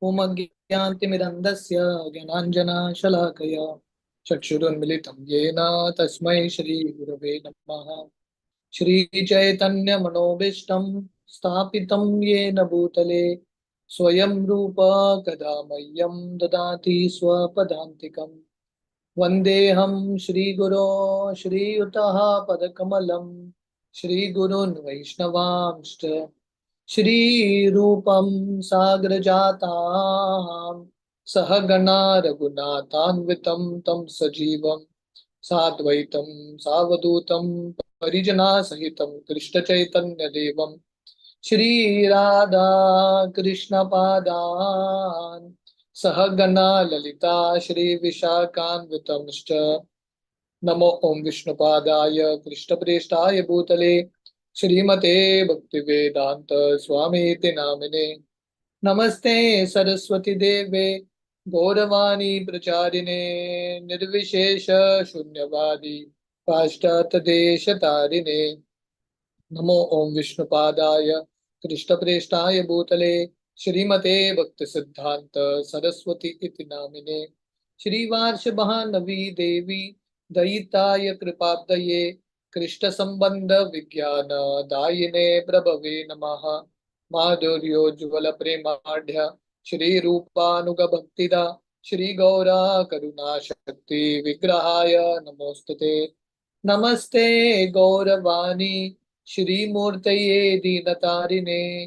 ओम अज्ञानतिमिरन्धस्य ज्ञानाञ्जनशलाकया चक्षुरुन्मिलितं येन तस्मै श्रीगुरवे नमः। श्रीचैतन्यमनोभीष्टं स्थापितं येन भूतले स्वयं रूप कदा मह्यं ददाति स्वपदान्तिकम्। वन्देऽहं श्रीगुरो श्रीयुतः पदकमलं श्रीगुरून् वैष्णवांश्च श्रीरूपं साग्रजातां सहगणा रघुनाथान्वितं तं सजीवं साद्वैतं सावधूतं परिजनासहितं कृष्णचैतन्यदेवं श्रीराधा कृष्णपादान् सहगणा ललिता श्रीविशाखान्वितंश्च नमो ओम विष्णुपादाय कृष्णप्रेष्ठाय भूतले श्रीमते भक्तिवेदांत स्वामीति नामिने नमस्ते सरस्वती देवे गौरवाणी प्रचारिणे निर्विशेष शून्यवादी पाश्चात्य देश तारिणे नमो ओम विष्णुपादाय कृष्णप्रेष्ठाय भूतले श्रीमते भक्ति सिद्धांत सरस्वती इति नामिने श्रीवार्ष महानवी देवी दयिताय कृपाब्दये कृष्ण संबंध विज्ञान दायिने प्रभवे नमः। माधुर्योज्वल प्रेमाढ्य श्री रूपानुग भक्तिदा श्री गौरा करुणा शक्ति विग्रहाय नमोस्तुते। नमस्ते गौरवाणी श्रीमूर्तये दीनतारिणे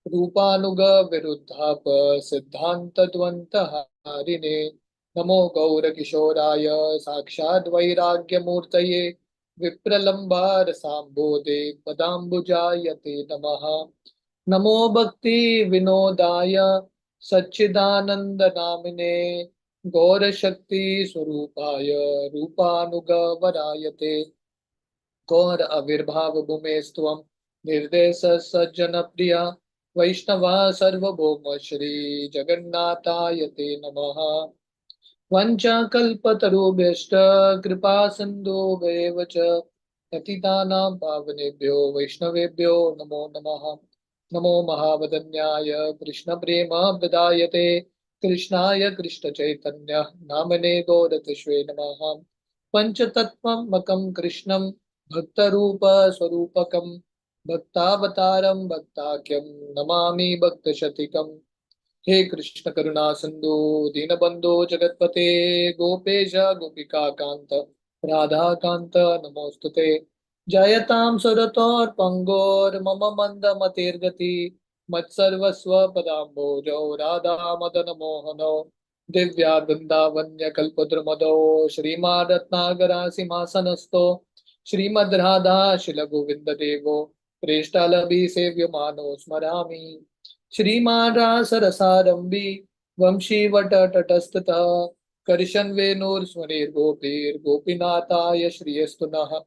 रूपानुग विरुद्धाप सिद्धांत द्वंत हारिणे नमो गौर किशोराय साक्षाद वैराग्य मूर्तये विप्रलंबार सांबोधे पदाम्बुजायते नमः। नमो भक्ति विनोदाय सच्चिदानंद नामिने गौर शक्ति स्वरूपाय रूपानुग वरायते गौर आविर्भाव भूमेस्त्वं निर्देश सज्जन प्रिया वैष्णवा सर्वभौम श्री जगन्नाथाय ते नमः। वंशाकल्पतरुभ्यश्च कृपा सिन्धुभ्येव च पतितानां पावनेभ्यो वैष्णवेभ्यो नमो नमः। नमो महावदन्याय कृष्णप्रेम प्रदायते कृष्णाय कृष्णचैतन्य नामने गौरतश्वे नमः। पंचतत्त्वमकं कृष्णं भक्तरूप स्वरूपकं भक्तावतारं भक्ताख्यं नमामि भक्तशतीकम्। हे कृष्ण करुणा सिंधु दीनबंधु जगतपते गोपेश गोपिका कांत राधा कांत नमोस्तुते। जयतां सुरतोर्पंगोर मम मंद मतिर्गति मत्सर्वस्व पदाम्भोजौ राधा मदन मोहनो दिव्या वृंदावन्य कल्पद्रुमदो श्रीमारत्नागरा सिंहासनस्थो श्रीमद् राधा शिल गोविंद देवो प्रेष्ठालभि सेव्यमानो स्मरामि। श्रीमान रासरसारंभी वंशीवटतटस्थतः कर्शन वेणुर्स्वनिर्गोपीर् गोपीनाथाय श्रियस्तु नः।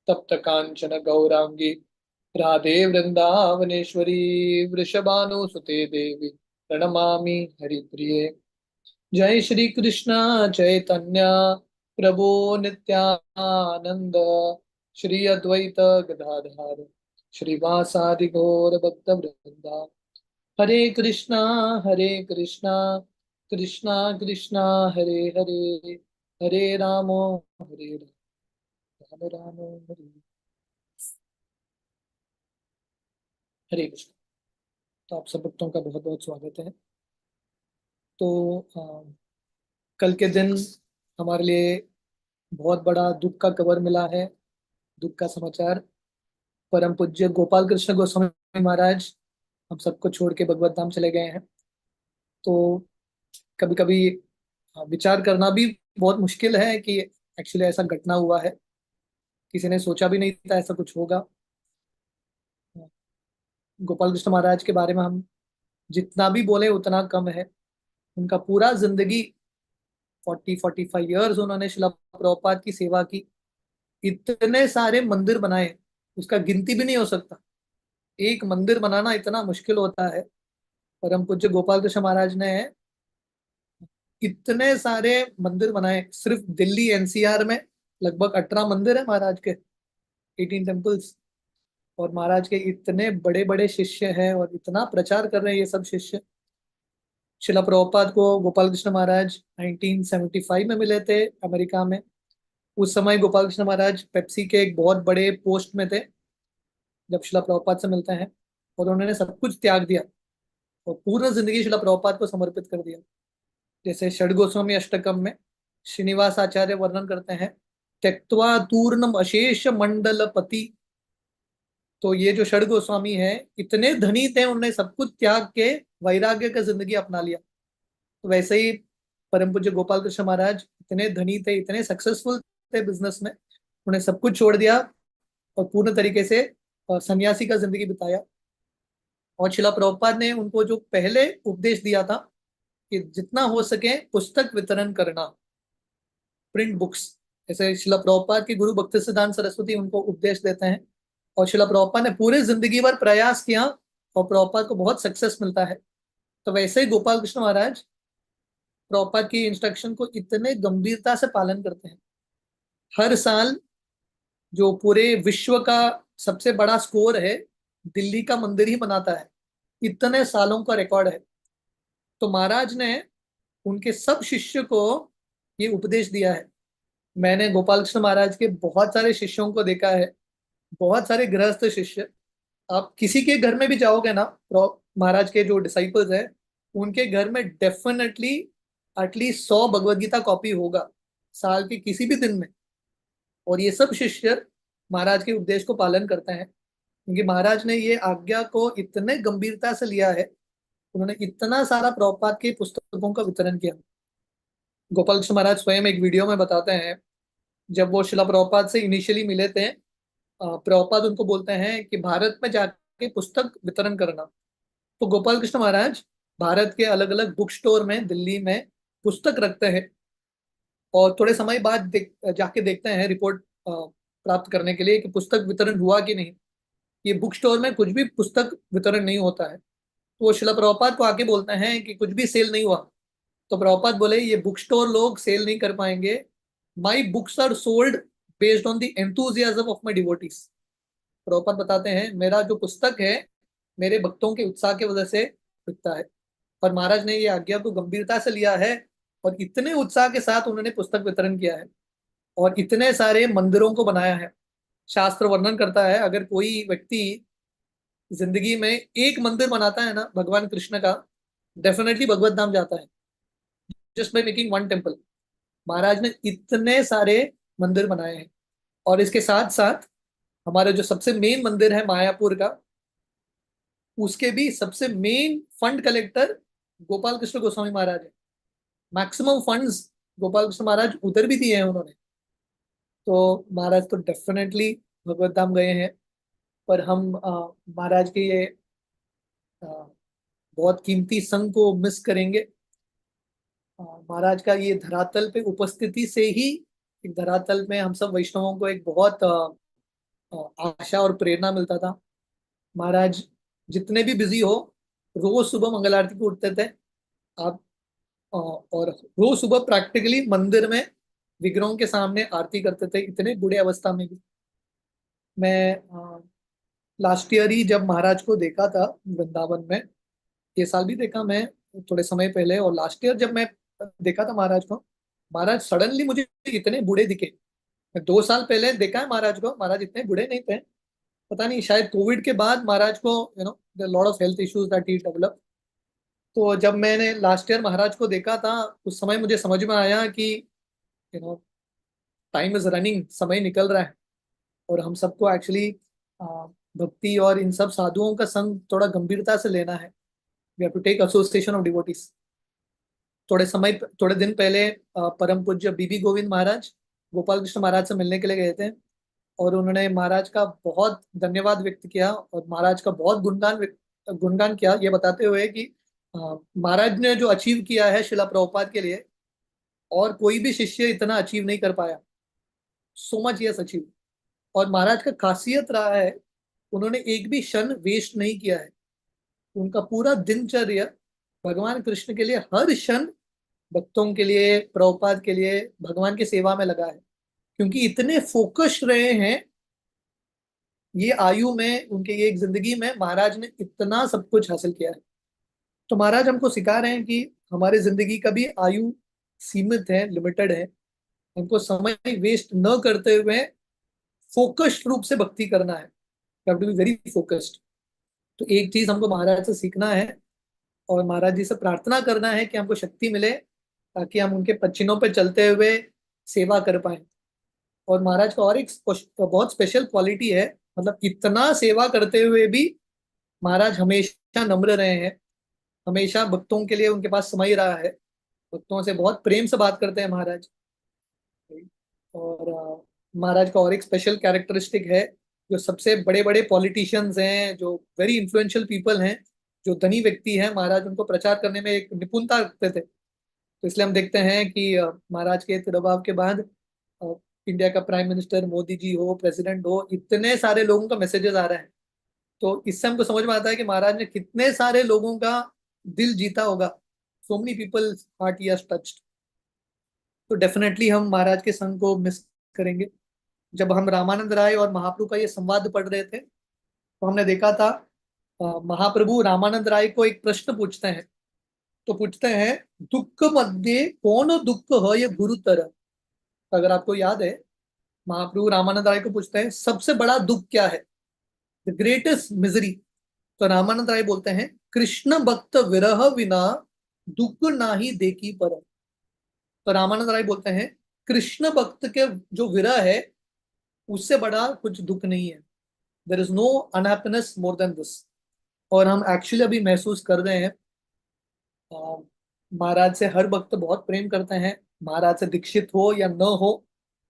तप्त कांचन गौरांगी राधे वृंदावनेश्वरी वृषभानुसुते देवी प्रणमामि हरिप्रिये। जय श्री कृष्ण चैतन्य प्रभु नित्यानंद श्री अद्वैत गदाधर श्रीवासादि गौर भक्त वृंदा। हरे कृष्णा कृष्णा कृष्णा हरे हरे हरे रामो हरे राम राम हरे हरे कृष्ण। तो आप सब भक्तों का बहुत बहुत स्वागत है। तो कल के दिन हमारे लिए बहुत बड़ा दुख का खबर मिला है। दुख का समाचार, परम पूज्य गोपाल कृष्ण गोस्वामी महाराज हम सबको छोड़ के भगवत धाम चले गए हैं। तो कभी कभी विचार करना भी बहुत मुश्किल है कि एक्चुअली ऐसा घटना हुआ है। किसी ने सोचा भी नहीं था ऐसा कुछ होगा। गोपाल कृष्ण महाराज के बारे में हम जितना भी बोले उतना कम है। उनका पूरा जिंदगी 40-45 ईयर्स उन्होंने शिला प्रभुपाद की सेवा की। इतने सारे मंदिर बनाए, उसका गिनती भी नहीं हो सकता। एक मंदिर बनाना इतना मुश्किल होता है। परम पूज्य गोपाल कृष्ण महाराज ने इतने सारे मंदिर बनाए। सिर्फ दिल्ली एनसीआर में लगभग 18 मंदिर है महाराज के, 18 टेम्पल्स। और महाराज के इतने बड़े बड़े शिष्य हैं और इतना प्रचार कर रहे हैं ये सब शिष्य। शिला प्रभुपाद को गोपाल कृष्ण महाराज 1975 में मिले थे अमेरिका में। उस समय गोपाल कृष्ण महाराज पेप्सी के एक बहुत बड़े पोस्ट में थे जब शिला प्रभुपाद से मिलते हैं, और उन्होंने सब कुछ त्याग दिया और पूर्ण जिंदगी शिला प्रभुपाद को समर्पित कर दिया। जैसे षड गोस्वामी अष्टकम में श्रीनिवास आचार्य वर्णन करते हैं, त्यक्त्वा तूर्णम अशेष मंडलपति। तो ये जो षड गोस्वामी है, इतने धनी थे, उन्होंने सब कुछ त्याग के वैराग्य का जिंदगी अपना लिया। तो वैसे ही परम पूज्य गोपाल कृष्ण महाराज इतने धनी थे, इतने सक्सेसफुल थे बिजनेस में, उन्हें सब कुछ छोड़ दिया और पूर्ण तरीके से सन्यासी का जिंदगी बिताया। और शिला प्रभुपाद ने उनको जो पहले उपदेश दिया था कि जितना हो सके पुस्तक वितरण करना, प्रिंट बुक्स। जैसे शिला प्रभुपाद के गुरु भक्ति सिद्धांत सरस्वती उनको उपदेश देते हैं, और शिला प्रभुपाद ने पूरे जिंदगी भर प्रयास किया और प्रभुपाद को बहुत सक्सेस मिलता है। तो वैसे ही गोपाल कृष्ण महाराज प्रभुपाद की इंस्ट्रक्शन को इतने गंभीरता से पालन करते हैं। हर साल जो पूरे विश्व का सबसे बड़ा स्कोर है, दिल्ली का मंदिर ही बनाता है, इतने सालों का रिकॉर्ड है। तो महाराज ने उनके सब शिष्य को ये उपदेश दिया है। मैंने गोपाल कृष्ण महाराज के बहुत सारे शिष्यों को देखा है, बहुत सारे गृहस्थ शिष्य। आप किसी के घर में भी जाओगे ना, महाराज के जो डिसाइपल्स हैं, उनके घर में definitely at least 100 Bhagavad Gita copy होगा साल के किसी भी दिन में। और ये सब शिष्य महाराज के उपदेश को पालन करते हैं, क्योंकि महाराज ने ये आज्ञा को इतने गंभीरता से लिया है। उन्होंने इतना सारा प्रभुपाद की पुस्तकों का वितरण किया। गोपाल कृष्ण महाराज स्वयं एक वीडियो में बताते हैं, जब वो शिला प्रभुपाद से इनिशियली मिले थे, प्रभुपाद उनको बोलते हैं कि भारत में जाके पुस्तक वितरण करना। तो गोपाल कृष्ण महाराज भारत के अलग अलग बुक स्टोर में दिल्ली में पुस्तक रखते हैं, और थोड़े समय बाद जाके देखते हैं रिपोर्ट प्राप्त करने के लिए कि पुस्तक वितरण हुआ कि नहीं। ये बुक स्टोर में कुछ भी पुस्तक वितरण नहीं होता है। तो वो शिला प्रभुपाद को आके बोलते हैं कि कुछ भी सेल नहीं हुआ। तो प्रभुपाद बोले, ये बुक स्टोर लोग सेल नहीं कर पाएंगे, my books are sold based on the enthusiasm of my devotees. Prabhupada बताते हैं, मेरा जो पुस्तक है मेरे भक्तों के उत्साह की वजह से बिकता है। और महाराज ने ये आज्ञा को गंभीरता से लिया है, और इतने उत्साह के साथ उन्होंने पुस्तक वितरण किया है और इतने सारे मंदिरों को बनाया है। शास्त्र वर्णन करता है, अगर कोई व्यक्ति जिंदगी में एक मंदिर बनाता है ना भगवान कृष्ण का, डेफिनेटली भगवत धाम जाता है, just by making one temple. महाराज ने इतने सारे मंदिर बनाए हैं। और इसके साथ साथ हमारे जो सबसे मेन मंदिर है मायापुर का, उसके भी सबसे main fund collector Gopal Krishna Goswami Maharaj है। मैक्सिमम फंड्स गोपाल कृष्ण महाराज उधर भी दिए हैं उन्होंने। तो महाराज तो डेफिनेटली भगवत धाम गए हैं। पर हम महाराज के ये अ, बहुत कीमती संघ को मिस करेंगे। महाराज का ये धरातल पे उपस्थिति से ही एक धरातल में हम सब वैष्णवों को एक बहुत आशा और प्रेरणा मिलता था। महाराज जितने भी बिजी हो, रोज सुबह मंगल आरती को उठते थे आप, और रोज सुबह प्रैक्टिकली मंदिर में विग्रहों के सामने आरती करते थे, इतने बुढ़े अवस्था में भी। मैं लास्ट ईयर ही जब महाराज को देखा था वृंदावन में, ये साल भी देखा मैं थोड़े समय पहले, और लास्ट ईयर जब मैं देखा था महाराज को, महाराज सडनली मुझे इतने बूढ़े दिखे। मैं 2 साल पहले देखा है महाराज को, महाराज इतने बूढ़े नहीं थे। पता नहीं, शायद कोविड के बाद महाराज को lot of health issues that he develop. तो जब मैंने लास्ट ईयर महाराज को देखा था, उस समय मुझे समझ में आया कि टाइम इज रनिंग, समय निकल रहा है, और हम सबको एक्चुअली भक्ति और इन सब साधुओं का संग थोड़ा गंभीरता से लेना है। We have to take association of devotees. थोड़े दिन पहले परम पूज्य बीबी गोविंद महाराज गोपाल कृष्ण महाराज से मिलने के लिए गए थे, और उन्होंने महाराज का बहुत धन्यवाद व्यक्त किया और महाराज का बहुत गुणगान किया, ये बताते हुए कि महाराज ने जो अचीव किया है शिला प्रभुपाद के लिए, और कोई भी शिष्य इतना अचीव नहीं कर पाया। So much yes achieve. और महाराज का खासियत रहा है, उन्होंने एक भी क्षण वेस्ट नहीं किया है। उनका पूरा दिनचर्या भगवान कृष्ण के लिए, हर क्षण भक्तों के लिए, प्रभुपाद के लिए, भगवान की सेवा में लगा है। क्योंकि इतने फोकस्ड रहे हैं ये आयु में, उनके ये एक जिंदगी में महाराज ने इतना सब कुछ हासिल किया है। तो महाराज हमको सिखा रहे हैं कि हमारे जिंदगी का भी आयु सीमित है, लिमिटेड है। हमको समय वेस्ट न करते हुए फोकस्ड रूप से भक्ति करना है। You have to be very focused. तो एक चीज हमको महाराज से सीखना है और महाराज जी से प्रार्थना करना है कि हमको शक्ति मिले ताकि हम उनके पच्चीनों पे चलते हुए सेवा कर पाए। और महाराज का और एक बहुत स्पेशल क्वालिटी है, मतलब इतना सेवा करते हुए भी महाराज हमेशा नम्र रहे हैं, हमेशा भक्तों के लिए उनके पास समय रहा है, भक्तों से बहुत प्रेम से बात करते हैं महाराज। और महाराज का और एक स्पेशल कैरेक्टरिस्टिक है, जो सबसे बड़े बड़े पॉलिटिशियंस हैं, जो वेरी इन्फ्लुएंशियल पीपल हैं, जो धनी व्यक्ति हैं, महाराज उनको प्रचार करने में एक निपुणता रखते थे। तो इसलिए हम देखते हैं कि महाराज के तिरोभाव के बाद अ, इंडिया का प्राइम मिनिस्टर मोदी जी हो, प्रेसिडेंट हो, इतने सारे लोगों का मैसेजेस आ रहे हैं। तो इससे हमको समझ में आता है कि महाराज ने कितने सारे लोगों का दिल जीता होगा। So many people heart he has touched. तो डेफिनेटली हम महाराज के संग को मिस करेंगे। जब हम रामानंद राय और महाप्रभु का ये संवाद पढ़ रहे थे तो हमने देखा था महाप्रभु रामानंद राय को एक प्रश्न पूछते हैं। तो पूछते हैं, दुख मध्य कौन दुख है ये गुरुतर। अगर आपको याद है, महाप्रभु रामानंद राय को पूछते हैं सबसे बड़ा दुख क्या है, द ग्रेटेस्ट मिजरी। तो रामानंद राय बोलते हैं, कृष्ण भक्त विरह विना दुख ना ही देखी पर। तो रामानंद राय बोलते हैं, कृष्ण भक्त के जो विरह है उससे बड़ा कुछ दुख नहीं है। There is no unhappiness more than this. और हम एक्चुअली अभी महसूस कर रहे हैं। अ, महाराज से हर भक्त बहुत प्रेम करते हैं, महाराज से दीक्षित हो या न हो।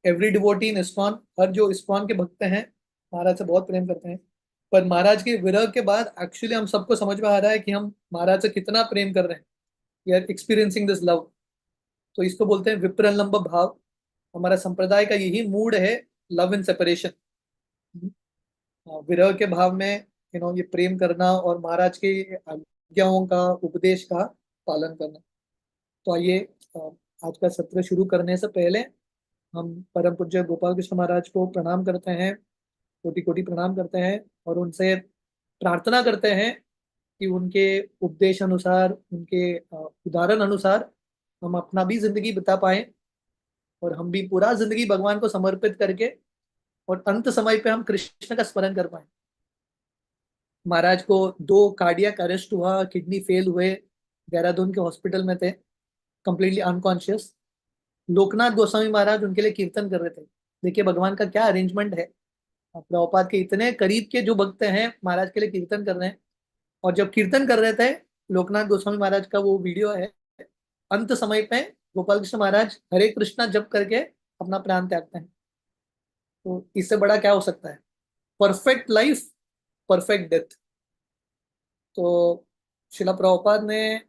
एवरी डिवोटी इन इस्कॉन, हर जो इस्कॉन के भक्त हैं, महाराज से बहुत प्रेम करते हैं। पर महाराज के विरह के बाद एक्चुअली हम सबको समझ में आ रहा है कि हम महाराज से कितना प्रेम कर रहे हैं। We are experiencing this love. तो इसको बोलते हैं विप्रलंब भाव। हमारा संप्रदाय का यही मूड है, लव इन सेपरेशन। विरह के भाव में ये प्रेम करना और महाराज के आज्ञाओं का, उपदेश का पालन करना। तो आइए, अ, आज का सत्र शुरू करने से पहले हम परम पूज्य गोपाल कृष्ण महाराज को प्रणाम करते हैं, कोटि कोटि प्रणाम करते हैं और उनसे प्रार्थना करते हैं कि उनके उपदेश अनुसार, उनके उदाहरण अनुसार हम अपना भी जिंदगी बिता पाए और हम भी पूरा जिंदगी भगवान को समर्पित करके और अंत समय पे हम कृष्ण का स्मरण कर पाए। महाराज को 2 कार्डियक अरेस्ट हुआ, किडनी फेल हुए, देहरादून के हॉस्पिटल में थे, कंप्लीटली अनकॉन्शियस। लोकनाथ गोस्वामी महाराज उनके लिए कीर्तन कर रहे थे। देखिए भगवान का क्या अरेंजमेंट है। प्रभुपाद के इतने करीब के जो भक्त हैं महाराज के लिए कीर्तन कर रहे हैं। और जब कीर्तन कर रहे थे, लोकनाथ गोस्वामी महाराज का वो वीडियो है, अंत समय पे गोपाल कृष्ण महाराज हरे कृष्णा जप करके अपना प्राण त्यागते हैं। तो इससे बड़ा क्या हो सकता है। Perfect life, perfect death. तो शिला प्रभुपाद ने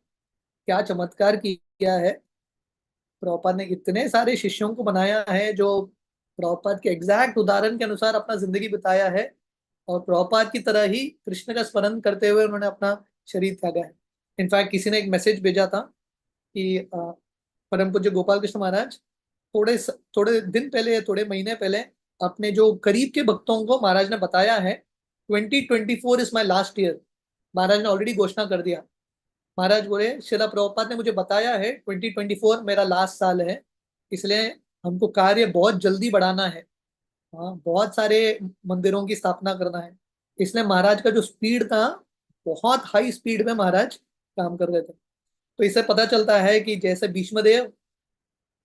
क्या चमत्कार किया है। प्रभुपाद ने इतने सारे शिष्यों को बनाया है जो प्रभुपाद के एग्जैक्ट उदाहरण के अनुसार अपना जिंदगी बिताया है। और प्रभुपाद की तरह ही कृष्ण का स्मरण करते हुए उन्होंने अपना शरीर त्यागा है। इनफैक्ट किसी ने एक मैसेज भेजा था कि परम पूज्य गोपाल कृष्ण महाराज थोड़े दिन पहले या थोड़े महीने पहले अपने जो करीब के भक्तों को महाराज ने बताया है, 2024 इज माई लास्ट ईयर। महाराज ने ऑलरेडी घोषणा कर दिया। महाराज बोले, शिला प्रभुपाद ने मुझे बताया है 2024 मेरा लास्ट साल है, इसलिए हमको कार्य बहुत जल्दी बढ़ाना है। हाँ, बहुत सारे मंदिरों की स्थापना करना है। इसलिए महाराज का जो स्पीड था, बहुत हाई स्पीड में महाराज काम कर रहे थे। तो इससे पता चलता है कि जैसे भीष्मदेव,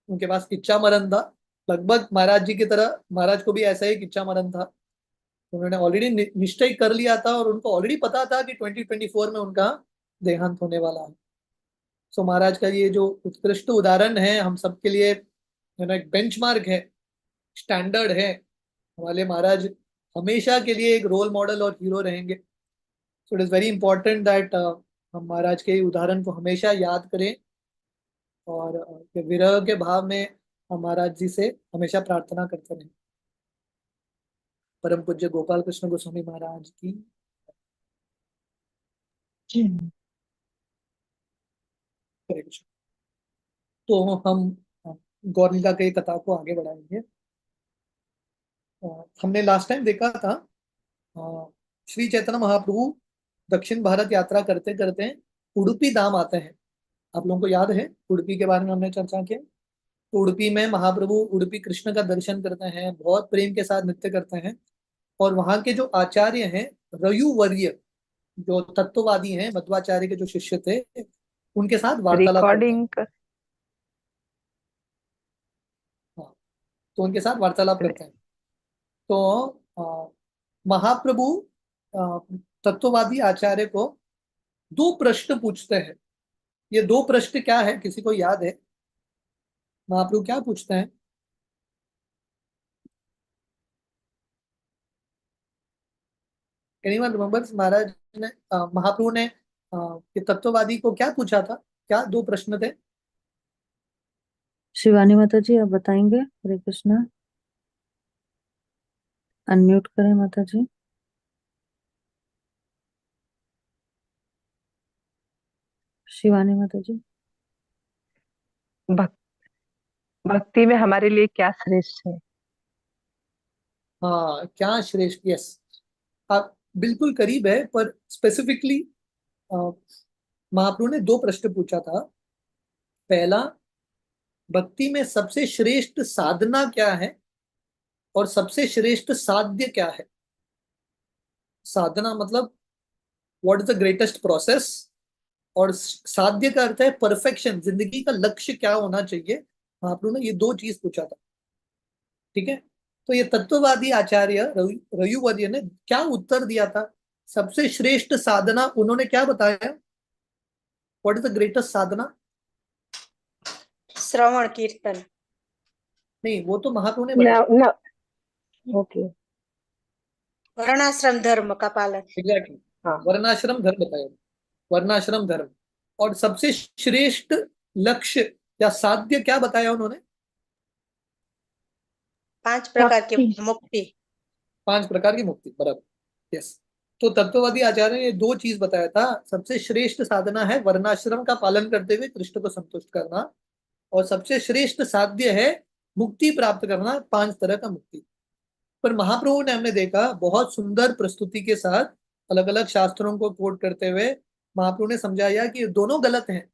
उनके पास इच्छा मरण था, लगभग महाराज जी की तरह महाराज को भी ऐसा ही इच्छा मरण था। उन्होंने ऑलरेडी निश्चय कर लिया था और उनको ऑलरेडी पता था कि 2024 में उनका देहांत होने वाला है। सो महाराज का ये जो उत्कृष्ट उदाहरण है हम सबके लिए, एक बेंचमार्क है, स्टैंडर्ड है। हमारे महाराज हमेशा के लिए एक रोल मॉडल और हीरो रहेंगे। सो it is very important that हम महाराज के उदाहरण को हमेशा याद करें और ये विरह के भाव में हम महाराज जी से हमेशा प्रार्थना करते रहें। परम पूज्य गोपाल कृष्ण गोस्वामी महाराज की जय। हरे कृष्ण। तो हम गौर लीला की कथा को आगे बढ़ाएंगे। हमने लास्ट टाइम देखा था, श्री चैतन्य महाप्रभु दक्षिण भारत यात्रा करते करते उडुपी धाम आते हैं। आप लोगों को याद है उडुपी के बारे में हमने चर्चा की। तो उडुपी में महाप्रभु उडुपी कृष्ण का दर्शन करते हैं, बहुत प्रेम के साथ नृत्य करते हैं। और वहां के जो आचार्य हैं, रयुवर्य, जो तत्ववादी हैं, मध्वाचार्य के जो शिष्य थे, उनके साथ वार्तालाप करते हैं। रिकॉर्डिंग कर। हाँ, तो उनके साथ वार्तालाप करते हैं। तो महाप्रभु अ, तत्ववादी आचार्य को दो प्रश्न पूछते हैं। ये दो प्रश्न क्या है, किसी को याद है? महाप्रभु क्या पूछते हैं? Anyone remembers? महाराज ने महाप्रभु ने ये तत्ववादी को क्या पूछा था? क्या दो प्रश्न थे? शिवानी माता जी, आप बताएंगे? हरे कृष्णा। अनम्यूट करें माता जी। शिवानी माता जी। भक, भक्ति में हमारे लिए क्या श्रेष्ठ है? हाँ, क्या श्रेष्ठ, यस, आप बिल्कुल करीब है, पर स्पेसिफिकली महाप्रभु ने दो प्रश्न पूछा था। पहला, भक्ति में सबसे श्रेष्ठ साधना क्या है और सबसे श्रेष्ठ साध्य क्या है? साधना मतलब what is the greatest process, और साध्य का अर्थ है परफेक्शन, जिंदगी का लक्ष्य क्या होना चाहिए। महाप्रभु ने ये दो चीज पूछा था। ठीक है, तो ये तत्ववादी आचार्य रयुवर्य ने क्या उत्तर दिया था? सबसे श्रेष्ठ साधना उन्होंने क्या बताया? व्हाट इज द ग्रेटेस्ट साधना? श्रवण कीर्तन। नहीं, वो तो महाप्रभु ने न, बताया। न, ओके। वर्णाश्रम धर्म का पालन। एग्जैक्टली, हाँ। वर्णाश्रम धर्म बताया। वर्णाश्रम धर्म। और सबसे श्रेष्ठ लक्ष्य या साध्य क्या बताया उन्होंने? 5 प्रकार की भक्ति। मुक्ति। 5 प्रकार की मुक्ति, बराबर, यस। तो तत्ववादी आचार्य ने ये दो चीज बताया था। सबसे श्रेष्ठ साधना है वर्णाश्रम का पालन करते हुए कृष्ण को संतुष्ट करना, और सबसे श्रेष्ठ साध्य है मुक्ति प्राप्त करना, 5 तरह का मुक्ति। पर महाप्रभु ने, हमने देखा, बहुत सुंदर प्रस्तुति के साथ अलग अलग शास्त्रों को कोट करते हुए महाप्रभु ने समझाया कि ये दोनों गलत हैं।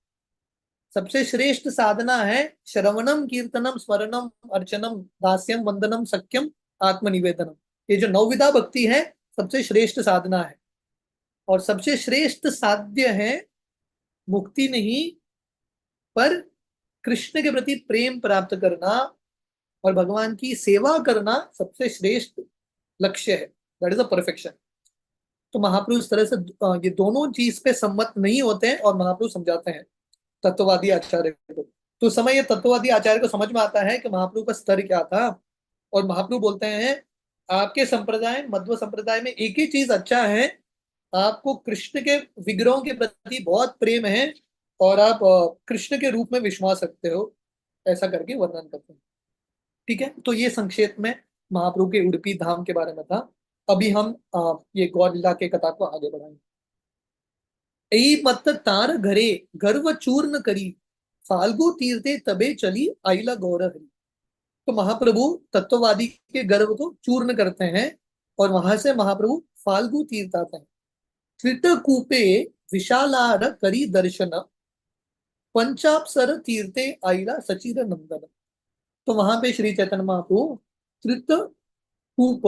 सबसे श्रेष्ठ साधना है श्रवणम कीर्तनम स्मरणम अर्चनम दास्यम वंदनम सख्यम आत्मनिवेदनम। ये जो नौविधा भक्ति है, सबसे श्रेष्ठ साधना है। और सबसे श्रेष्ठ साध्य है मुक्ति नहीं, पर कृष्ण के प्रति प्रेम प्राप्त करना और भगवान की सेवा करना सबसे श्रेष्ठ लक्ष्य है। That is a perfection. तो महाप्रभु इस तरह से ये दोनों चीज पे सम्मत नहीं होते हैं, और महाप्रभु समझाते हैं तत्ववादी आचार्य को। तो उस समय ये तत्ववादी आचार्य को समझ में आता है कि महाप्रभु का स्तर क्या था। और महाप्रभु बोलते हैं, आपके संप्रदाय मध्व संप्रदाय में एक ही चीज अच्छा है, आपको कृष्ण के विग्रहों के प्रति बहुत प्रेम है, और आप कृष्ण के रूप में विश्वास रखते हो, ऐसा करके वर्णन करते हैं। ठीक है, तो ये संक्षेप में महाप्रभु के उडुपी धाम के बारे में था। अभी हम ये गौर लीला के कथा को आगे बढ़ाएंगे। ऐ मत तार घरे गर्व चूर्ण करी, फाल्गु तीर्थे तबे चली आइला गौर हरी। तो महाप्रभु तत्ववादी के गर्व को चूर्ण करते हैं, और वहां से महाप्रभु फाल्गु तीर्थ आते हैं। त्रितकूपे विशालार करी दर्शन, पंचाप्सर तीर्थे आइला सचिर नंदन। तो वहां पे श्री चैतन्य महाप्रभु त्रितकूप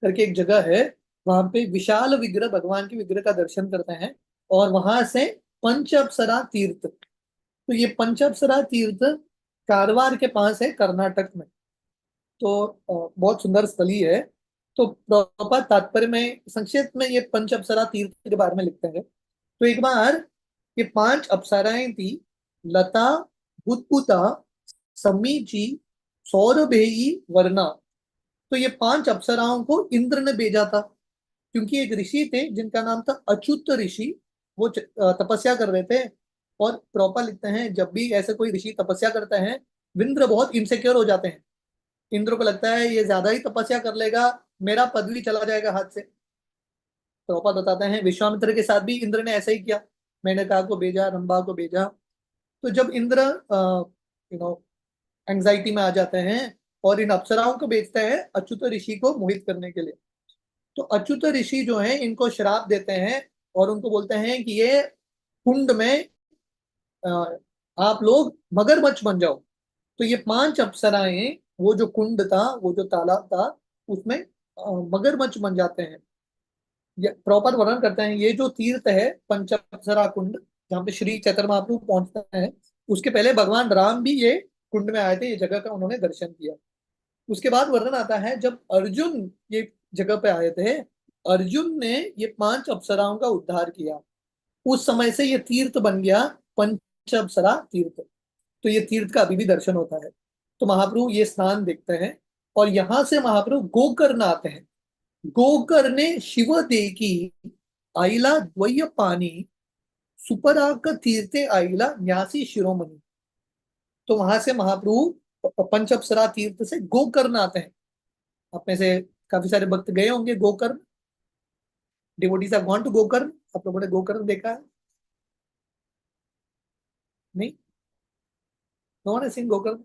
करके एक जगह है, वहां पे विशाल विग्रह, भगवान के विग्रह का दर्शन करते हैं। और वहां से पंच अप्सरा तीर्थ, तो ये पंच अप्सरा तीर्थ कारवार के पास है, कर्नाटक में। तो बहुत सुंदर स्थली है। तो प्रभुपाद तात्पर्य में संक्षेप में ये पंच अप्सरा तीर्थ के बारे में लिखते हैं। तो एक बार ये 5 अप्सराएं थी, लता, बुदबुदा, समीची, सौरभेयी, वर्णा। तो ये 5 अप्सराओं को इंद्र ने भेजा था, क्योंकि एक ऋषि थे जिनका नाम था अच्युत ऋषि। वो तपस्या कर रहे थे। और प्रोपा लिखते हैं, जब भी ऐसे कोई ऋषि तपस्या करते हैं, इंद्र बहुत इनसिक्योर हो जाते हैं। इंद्र को लगता है ये ज्यादा ही तपस्या कर लेगा, मेरा पदवी चला जाएगा हाथ से। प्रोपा बताते हैं, विश्वामित्र के साथ भी इंद्र ने ऐसा ही किया। मेनका को भेजा, रंभा को भेजा। तो जब इंद्र यू नो एंग्जाइटी में आ जाते हैं, और इन अप्सराओं को भेजते हैं अच्युत ऋषि को मोहित करने के लिए। तो अच्युत ऋषि जो है, इनको श्राप देते हैं, और उनको बोलते हैं कि ये कुंड में अ, आप लोग मगरमच्छ बन जाओ। तो ये 5 अप्सराएं, वो जो कुंड था, वो जो तालाब था, उसमें मगरमच्छ बन जाते हैं। ये प्रॉपर वर्णन करते हैं। ये जो तीर्थ है पंच अप्सरा कुंड, जहाँ पे श्री चैतन्य महाप्रभु पहुंचते हैं, उसके पहले भगवान राम भी ये कुंड में आए थे, ये जगह का उन्होंने दर्शन किया। उसके बाद वर्णन आता है, जब अर्जुन ये जगह पे आए थे, अर्जुन ने ये 5 अप्सराओं का उद्धार किया। उस समय से ये तीर्थ बन गया पंच अप्सरा तीर्थ। तो ये तीर्थ का अभी भी दर्शन होता है। तो महाप्रभु ये स्नान देखते हैं, और यहां से महाप्रभु गोकर्ण आते हैं। गोकर्णे शिव देकी आइला द्वय पानी, सुपराक तीर्थे आइला न्यासी शिरोमणि। तो वहां से महाप्रभु पंच अप्सरा तीर्थ से गोकर्ण आते हैं। आप में से काफी सारे भक्त गए होंगे Gokarna. Devotees have gone to Gokarna. आप लोगों ने गोकर्ण देखा है? नहीं, नो वन सीन गोकर्ण।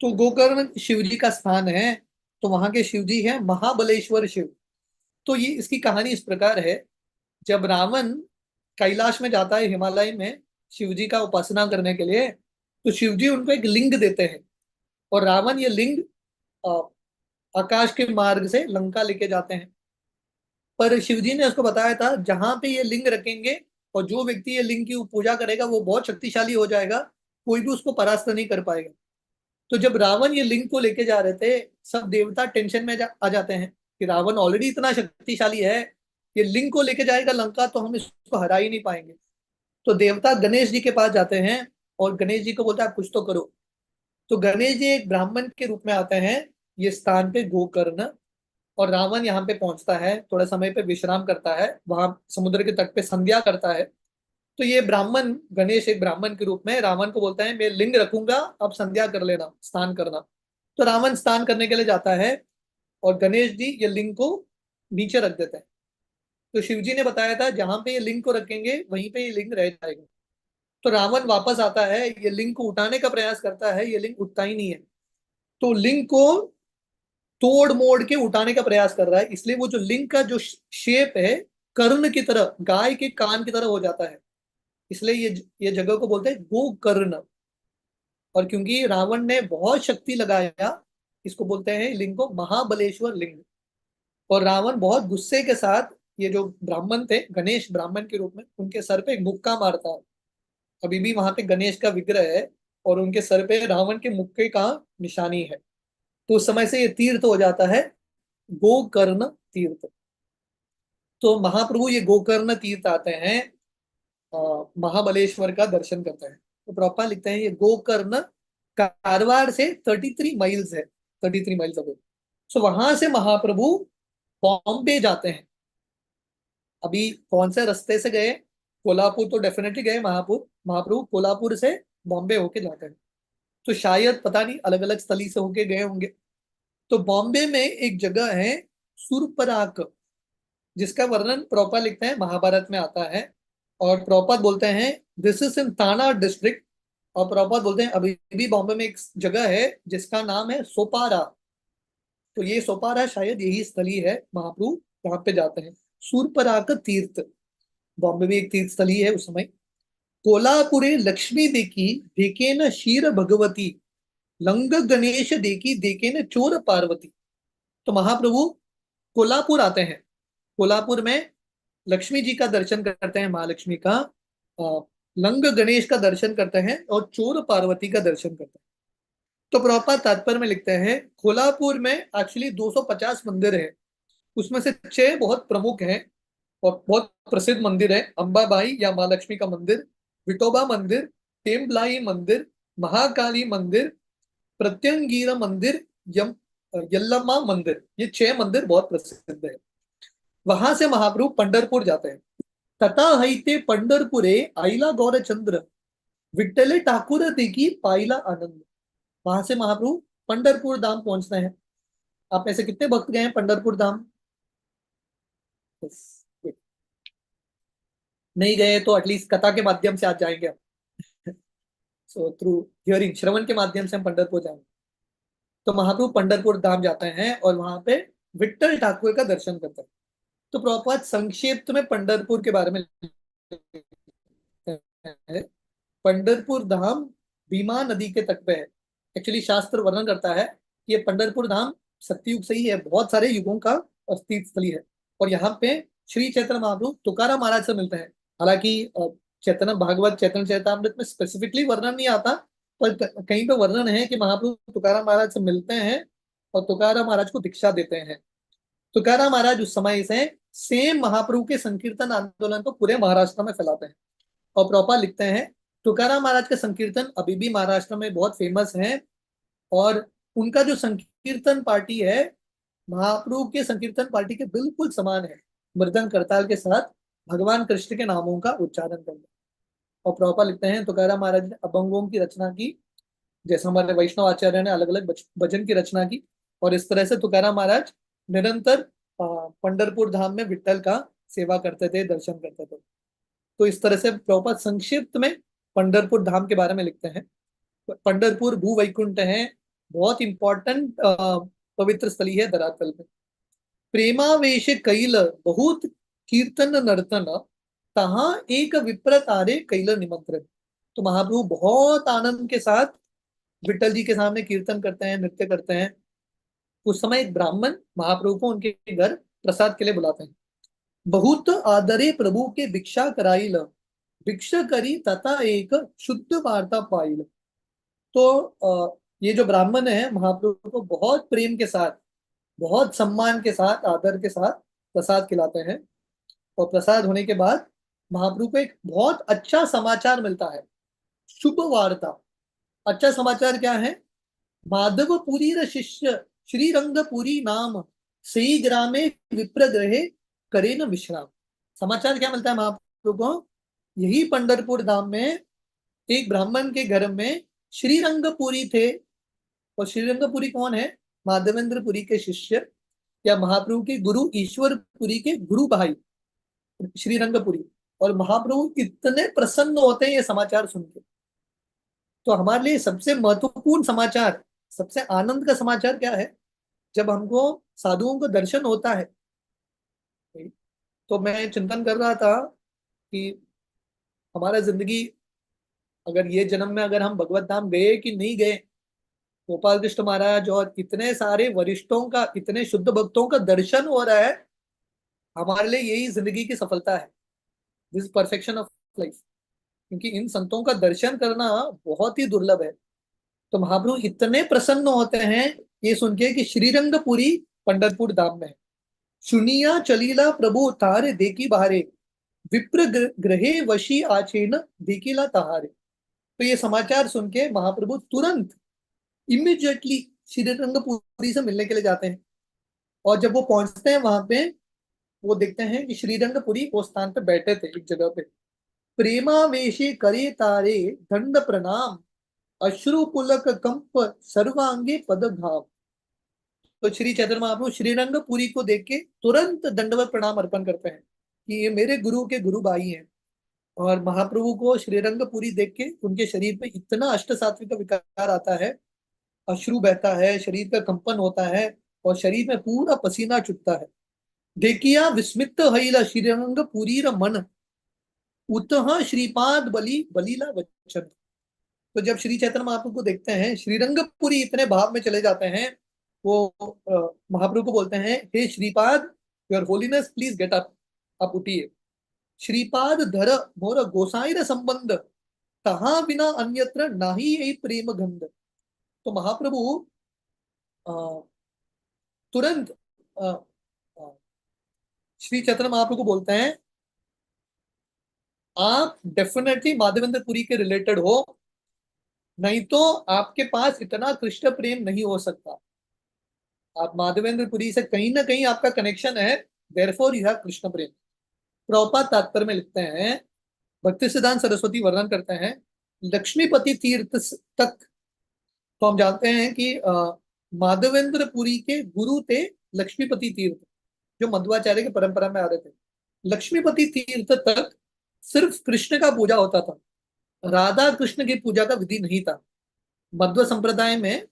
तो गोकर्ण शिव जी का स्थान है। तो वहां के शिव जी है महाबलेश्वर शिव। तो ये इसकी कहानी इस प्रकार है। जब रावण कैलाश में जाता है, हिमालय में शिव जी का उपासना करने के लिए, तो शिव जी उनको एक लिंग देते हैं, और रावण ये लिंग अ, आकाश के मार्ग से लंका लेके जाते हैं। पर शिव जी ने उसको बताया था, जहां पे ये लिंग रखेंगे और जो व्यक्ति ये लिंग की पूजा करेगा वो बहुत शक्तिशाली हो जाएगा, कोई भी उसको परास्त नहीं कर पाएगा। तो जब रावण ये लिंग को लेके जा रहे थे, सब देवता टेंशन में आ जाते हैं कि रावण ऑलरेडी इतना शक्तिशाली है, ये लिंग को लेके जाएगा लंका तो हम इसको हरा ही नहीं पाएंगे। तो देवता गणेश जी के पास जाते हैं, और गणेश जी को बोलते हैं आप कुछ तो करो। तो गणेश जी एक ब्राह्मण के रूप में आते हैं ये स्थान पे गोकर्ण, और रावण यहाँ पे पहुंचता है, थोड़ा समय पे विश्राम करता है, वहां समुद्र के तट पे संध्या करता है। तो ये ब्राह्मण गणेश एक ब्राह्मण के रूप में रावण को बोलता है मैं लिंग रखूंगा, अब संध्या कर लेना, स्नान करना। तो रावण स्नान करने के लिए जाता है, और गणेश जी ये लिंग को नीचे रख देते हैं। तो शिव जी ने बताया था जहां पे ये लिंग को रखेंगे वहीं पे ये लिंग रह जाएगा। तो रावण वापस आता है, ये लिंग को उठाने का प्रयास करता है, ये लिंग उठता ही नहीं है। तो लिंग को तोड़ मोड़ के उठाने का प्रयास कर रहा है, इसलिए वो जो लिंग का जो शेप है, कर्ण की तरह, गाय के कान की तरह हो जाता है। इसलिए ये जगह को बोलते हैं गोकर्ण। और क्योंकि रावण ने बहुत शक्ति लगाया, इसको बोलते हैं लिंग को महाबलेश्वर लिंग। और रावण बहुत गुस्से के साथ ये जो ब्राह्मण थे, गणेश ब्राह्मण के रूप में, उनके सर पे एक मुक्का मारता है। अभी भी वहां पे गणेश का विग्रह है, और उनके सर पे रावण के मुक्के का निशानी है। तो उस समय से ये तीर्थ हो जाता है गोकर्ण तीर्थ। तो महाप्रभु ये गोकर्ण तीर्थ आते हैं, महाबलेश्वर का दर्शन करते हैं। तो प्रभुपाद लिखते हैं ये गोकर्ण कारवार से 33 माइल्स है, 33 माइल्स अवे। सो वहां से महाप्रभु बॉम्बे जाते हैं। अभी कौन से रास्ते से गए? कोल्हापुर तो डेफिनेटली गए महाप्रभु कोल्हापुर से बॉम्बे होके जाते हैं। तो शायद पता नहीं अलग अलग स्थली से होके गए होंगे। तो बॉम्बे में एक जगह है सुरपराक, जिसका वर्णन प्रभुपाद लिखते हैं महाभारत में आता है। और प्रभुपाद बोलते हैं दिस इज इन थाना डिस्ट्रिक्ट। और प्रभुपाद बोलते हैं अभी भी बॉम्बे में एक जगह है जिसका नाम है सोपारा। तो ये सोपारा शायद यही स्थली है, महाप्रभु वहां पे जाते हैं। सूरपराग तीर्थ, बॉम्बे में एक तीर्थ स्थली है उस समय। कोल्हापुरे लक्ष्मी देखी देखे न क्षीर भगवती, लंग गणेश देखी देखे न चोर पार्वती। तो महाप्रभु कोल्हापुर आते हैं। कोल्हापुर में लक्ष्मी जी का दर्शन करते हैं, महालक्ष्मी का, लंग गणेश का दर्शन करते हैं, और चोर पार्वती का दर्शन करते हैं। तो प्रभुपाद तात्पर्य में लिखते हैं कोल्हापुर में एक्चुअली 250 मंदिर है, उसमें से 6 बहुत प्रमुख हैं और बहुत प्रसिद्ध मंदिर है। अंबाबाई या माँ लक्ष्मी का मंदिर, विठोबा मंदिर, टेम्बलाई मंदिर, महाकाली मंदिर, प्रत्यंगिरा मंदिर, यल्लम्मा मंदिर। ये 6 मंदिर बहुत प्रसिद्ध है। वहां से महाप्रभु पंढरपुर जाते हैं। तथा हईते पंढरपुरे आईला गौरचंद्र, विठ्ठले ठाकुर देखी पाईला आनंद। वहां से महाप्रभु पंढरपुर धाम पहुंचते हैं। आप में से कितने भक्त गए हैं पंढरपुर धाम? नहीं गए तो एटलीस्ट कथा के माध्यम से आज जाएंगे हम। सो थ्रू हियरिंग, श्रवण के माध्यम से हम पंढरपुर जाएंगे। तो महाप्रभु पंढरपुर धाम जाते हैं और वहां पे विठ्ठल ठाकुर का दर्शन करते हैं। तो प्रभुपाद संक्षिप्त में पंढरपुर के बारे में लिखते है। पंढरपुर धाम भीमा नदी के तट पे है। एक्चुअली शास्त्र वर्णन करता है कि ये पंढरपुर धाम सतयुग से ही है, बहुत सारे युगों का तीर्थ स्थली है। और यहाँ पे श्री चैतन्य महाप्रभु तुकाराम महाराज से मिलते हैं। हालांकि चैतन्य भागवत चैतन्य चरितामृत में स्पेसिफिकली वर्णन नहीं आता, पर कहीं पे वर्णन है कि महाप्रभु तुकाराम महाराज से मिलते हैं और तुकाराम महाराज को दीक्षा देते हैं। तुकाराम महाराज उस समय से सेम महाप्रभु के संकीर्तन आंदोलन को पूरे महाराष्ट्र में फैलाते हैं। और प्रभुपाद लिखते हैं तुकाराम महाराज के संकीर्तन अभी भी महाराष्ट्र में बहुत फेमस हैं। और उनका जो संकीर्तन पार्टी है महाप्रभु के संकीर्तन पार्टी के बिल्कुल समान है, मृदंग करताल के साथ भगवान कृष्ण के नामों का उच्चारण करना। और प्रभुपाद लिखते हैं तुकाराम महाराज ने अभंगों की रचना की, जैसे हमारे वैष्णव आचार्य ने अलग अलग भजन की रचना की। और इस तरह से तुकाराम महाराज निरंतर पंढरपुर धाम में विठ्ठल का सेवा करते थे, दर्शन करते थे। तो इस तरह से प्रभुपाद संक्षिप्त में पंढरपुर धाम के बारे में लिखते हैं। पंढरपुर भू वैकुंठ है, बहुत इंपॉर्टेंट पवित्र स्थली है धरातल में। प्रेमावेश कैल बहुत कीर्तन नर्तन, तहां एक विप्र तारे कैल निमंत्रण। तो महाप्रभु बहुत आनंद के साथ विठ्ठल जी के सामने कीर्तन करते हैं, नृत्य करते हैं। उस समय एक ब्राह्मण महाप्रभु को उनके घर प्रसाद के लिए बुलाते हैं। बहुत आदरे प्रभु के भिक्षा कराइल, भिक्षा करी तथा एक शुद्ध वार्ता पाइल। तो ये जो ब्राह्मण है महाप्रभु को बहुत प्रेम के साथ, बहुत सम्मान के साथ, आदर के साथ प्रसाद खिलाते हैं। और प्रसाद होने के बाद महाप्रभु को एक बहुत अच्छा समाचार मिलता है, शुभ वार्ता। अच्छा समाचार क्या है? माधवपुरी र शिष्य श्रीरंगपुरी नाम सही ग्रामे विप्र ग्रहे करे न विश्राम। समाचार क्या मिलता है महाप्रभु को? यही पंढरपुर धाम में एक ब्राह्मण के घर में श्रीरंगपुरी थे। और श्रीरंगपुरी कौन है? माधवेंद्रपुरी के शिष्य या महाप्रभु के गुरु ईश्वरपुरी के गुरु भाई श्रीरंगपुरी। और महाप्रभु इतने प्रसन्न होते हैं ये समाचार सुन के। तो हमारे लिए सबसे महत्वपूर्ण समाचार, सबसे आनंद का समाचार क्या है? जब हमको साधुओं का दर्शन होता है। तो मैं चिंतन कर रहा था कि हमारा जिंदगी, अगर ये जन्म में अगर हम भगवत धाम गए कि नहीं गए, गोपाल कृष्ण महाराज और इतने सारे वरिष्ठों का, इतने शुद्ध भक्तों का दर्शन हो रहा है, हमारे लिए यही जिंदगी की सफलता है, दिस परफेक्शन ऑफ लाइफ। क्योंकि इन संतों का दर्शन करना बहुत ही दुर्लभ है। तो महाप्रभु इतने प्रसन्न होते हैं ये सुन के कि श्रीरंगपुरी पंढरपुर धाम में है। सुनिया चलीला प्रभु तारे देखी बहारे, विप्र ग्रहे वशी आचेन देखीला तहारे। तो ये समाचार सुन के महाप्रभु तुरंत इमीडिएटली श्रीरंगपुरी से मिलने के लिए जाते हैं। और जब वो पहुंचते हैं वहां पे, वो देखते हैं कि श्रीरंगपुरी वो स्थान पे बैठे थे एक जगह पे। प्रेमावेशी करे तारे दंड प्रणाम, अश्रु पुलक कंप सर्वांगे पद भाव। तो श्री चैतन्य महाप्रभु श्रीरंगपुरी को देख के तुरंत दंडवत प्रणाम अर्पण करते हैं कि ये मेरे गुरु के गुरु भाई हैं। और महाप्रभु को श्रीरंगपुरी देख के उनके शरीर में इतना अष्ट सात्विक का विकार आता है, अश्रु बहता है, शरीर का कंपन होता है और शरीर में पूरा पसीना छूटता है। देखिया विस्मित हईला श्रीरंगपुरी मन, उतः श्रीपाद बलि बलीला वचन। तो जब श्री चैतन्य महाप्रभु को देखते हैं, श्रीरंगपुरी इतने भाव में चले जाते हैं। वो महाप्रभु को बोलते हैं, हे Shripad, your holiness please get up, आप उठिए। श्रीपाद धर मोर गोसाई संबंध, तहा बिना अन्यत्र नाही यही प्रेम गंध। तो महाप्रभु तुरंत श्री चैतन्य महाप्रभु को बोलते हैं, आप डेफिनेटली माधवेंद्रपुरी के रिलेटेड हो, नहीं तो आपके पास इतना कृष्ण प्रेम नहीं हो सकता। आप माधवेंद्रपुरी से कहीं ना कहीं आपका कनेक्शन है, देयरफॉर यू हैव कृष्ण प्रेम। प्रभुपाद तात्पर्य में लिखते हैं, भक्ति सिद्धांत सरस्वती वर्णन करते हैं, लक्ष्मीपति तीर्थ तक। तो हम जानते हैं कि माधवेंद्रपुरी के गुरु थे लक्ष्मीपति तीर्थ, जो मध्वाचार्य के परंपरा में आ रहे थे। लक्ष्मीपति तीर्थ तक सिर्फ कृष्ण का पूजा होता था, राधा कृष्ण की पूजा का विधि नहीं था। मध्व संप्रदाय में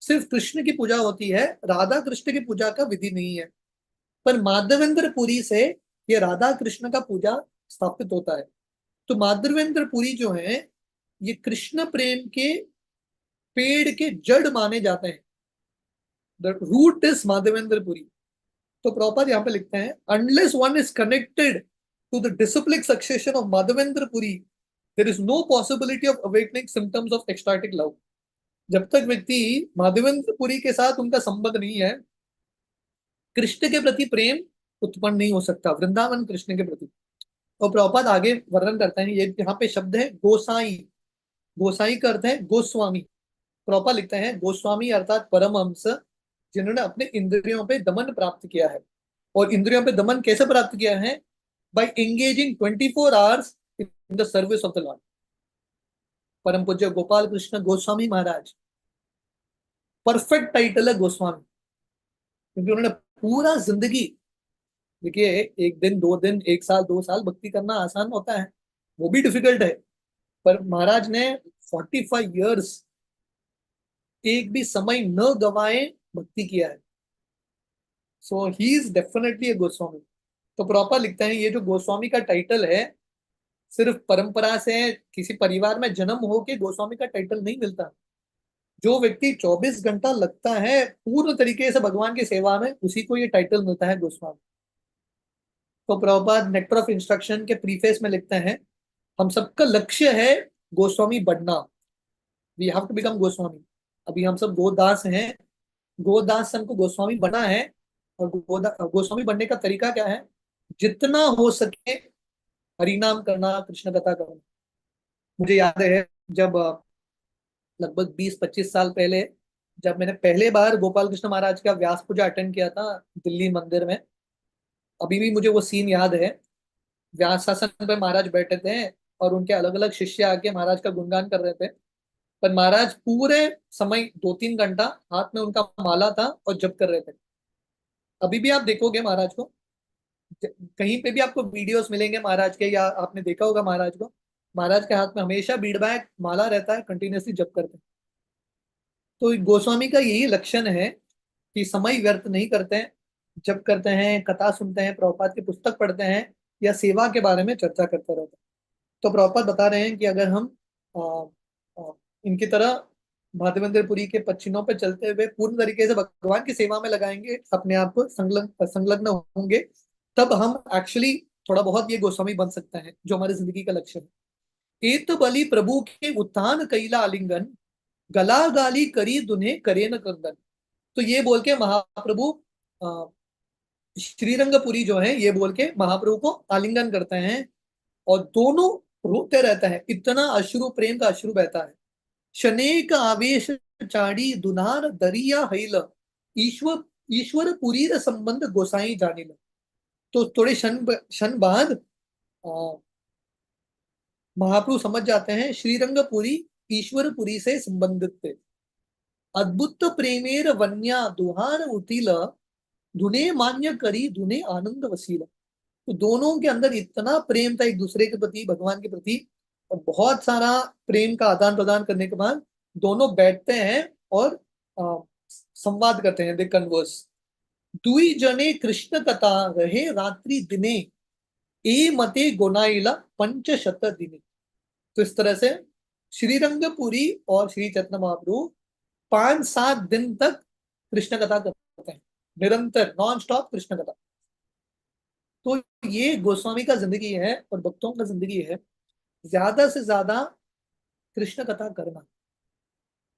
सिर्फ कृष्ण की पूजा होती है, राधा कृष्ण की पूजा का विधि नहीं है। पर माधवेंद्रपुरी से ये राधा कृष्ण का पूजा स्थापित होता है। तो माधवेंद्र पुरी जो है ये कृष्ण प्रेम के पेड़ के जड़ माने जाते हैं। The root is Madhavendra Puri. तो प्रॉपर यहाँ पे लिखते हैं, unless one is connected to the disciplic succession of Madhavendra Puri there is no possibility of awakening symptoms of ecstatic love. जब तक व्यक्ति माधवेंद्र पुरी के साथ उनका संबंध नहीं है, कृष्ण के प्रति प्रेम उत्पन्न नहीं हो सकता, वृंदावन कृष्ण के प्रति। और प्रभुपाद आगे वर्णन करते हैं, ये यहाँ पे शब्द है गोसाई। गोसाई का अर्थ है गोस्वामी। प्रभुपाद लिखते हैं गोस्वामी अर्थात परमहंस जिन्होंने अपने इंद्रियों पे दमन प्राप्त किया है। और इंद्रियों पे दमन कैसे प्राप्त किया है? By engaging 24 hours in the service of the lord. परम पूज्य गोपाल कृष्ण गोस्वामी महाराज, परफेक्ट टाइटल है गोस्वामी, क्योंकि उन्होंने पूरा जिंदगी, देखिए एक दिन 2 दिन 1 साल 2 साल भक्ति करना आसान होता है, वो भी डिफिकल्ट है, पर महाराज ने 45 इयर्स एक भी समय न गवाए भक्ति किया है। सो ही इज डेफिनेटली ए गोस्वामी। तो प्रॉपर लिखते हैं ये जो गोस्वामी का टाइटल है, सिर्फ परंपरा से किसी परिवार में जन्म हो के गोस्वामी का टाइटल नहीं मिलता। जो व्यक्ति 24 घंटा लगता है पूर्ण तरीके से भगवान की सेवा में, उसी को ये टाइटल मिलता है गोस्वामी। तो प्रभुपाद नेक्टर ऑफ इंस्ट्रक्शन के प्रीफेस में लिखते हैं, हम सबका लक्ष्य है गोस्वामी बनना। We have to become Goswami. अभी हम सब गोदास हैं, गोदास से हमको गोस्वामी बना है। और गोस्वामी बनने का तरीका क्या है? जितना हो सके हरिनाम करना, कृष्ण कथा करना। मुझे याद है जब लगभग 20-25 साल पहले जब मैंने पहले बार गोपाल कृष्ण महाराज का व्यास पूजा अटेंड किया था दिल्ली मंदिर में, अभी भी मुझे वो सीन याद है। व्यास आसन पे महाराज बैठे थे और उनके अलग अलग शिष्य आके महाराज का गुणगान कर रहे थे, पर महाराज पूरे समय 2-3 घंटा हाथ में उनका माला था और जप कर रहे थे। अभी भी आप देखोगे महाराज को, कहीं पे भी आपको वीडियोस मिलेंगे महाराज के, या आपने देखा होगा महाराज को, महाराज के हाथ में हमेशा बीड़ बैग माला रहता है, कंटिन्यूसली जप करते हैं। तो गोस्वामी का यही लक्षण है कि समय व्यर्थ नहीं करते हैं, जप करते हैं, कथा सुनते हैं, प्रभुपाद की पुस्तक पढ़ते हैं, या सेवा के बारे में चर्चा करते रहते हैं। तो प्रभुपाद बता रहे हैं कि अगर हम आ, आ, इनकी तरह माधवेंद्र पुरी के पच्चीनों पे चलते हुए पूर्ण तरीके से भगवान की सेवा में लगाएंगे, अपने आप को संलग्न होंगे, तब हम एक्चुअली थोड़ा बहुत ये गोस्वामी बन सकते हैं, जो हमारी जिंदगी का लक्ष्य है। एत बलि प्रभु के उत्थान कैला आलिंगन, गला गाली करी दुन्हे करे न कंदन। तो ये बोल के महाप्रभु श्रीरंगपुरी जो है, ये बोल के महाप्रभु को आलिंगन करते हैं और दोनों रोते रहते हैं। इतना अश्रु, प्रेम का अश्रु बहता है। शनेक आवेश चाड़ी दुनार दरिया हैल, ईश्वर ईश्वर पुरी संबंध गोसाई जानिल। तो थोड़े क्षण बाद महाप्रभु समझ जाते हैं श्रीरंगपुरी ईश्वरपुरी से संबंधित थे। अद्भुत प्रेमेर वन्या दुहार उतिल, धुने मान्य करी धुने आनंद वसीला। तो दोनों के अंदर इतना प्रेम था एक दूसरे के प्रति, भगवान के प्रति, और बहुत सारा प्रेम का आदान प्रदान करने के बाद दोनों बैठते हैं और संवाद करते हैं, दे कन्वर्स। दुई जने कृष्ण कथा रहे रात्रि दिने, ए मते गोनाइला पंचशत दिने। तो इस तरह से श्रीरंगपुरी और श्री चैतन्य महाप्रभु 5-7 दिन तक कृष्ण कथा करते हैं, निरंतर नॉन स्टॉप कृष्ण कथा। तो ये गोस्वामी का जिंदगी है और भक्तों का जिंदगी है, ज्यादा से ज्यादा कृष्ण कथा करना।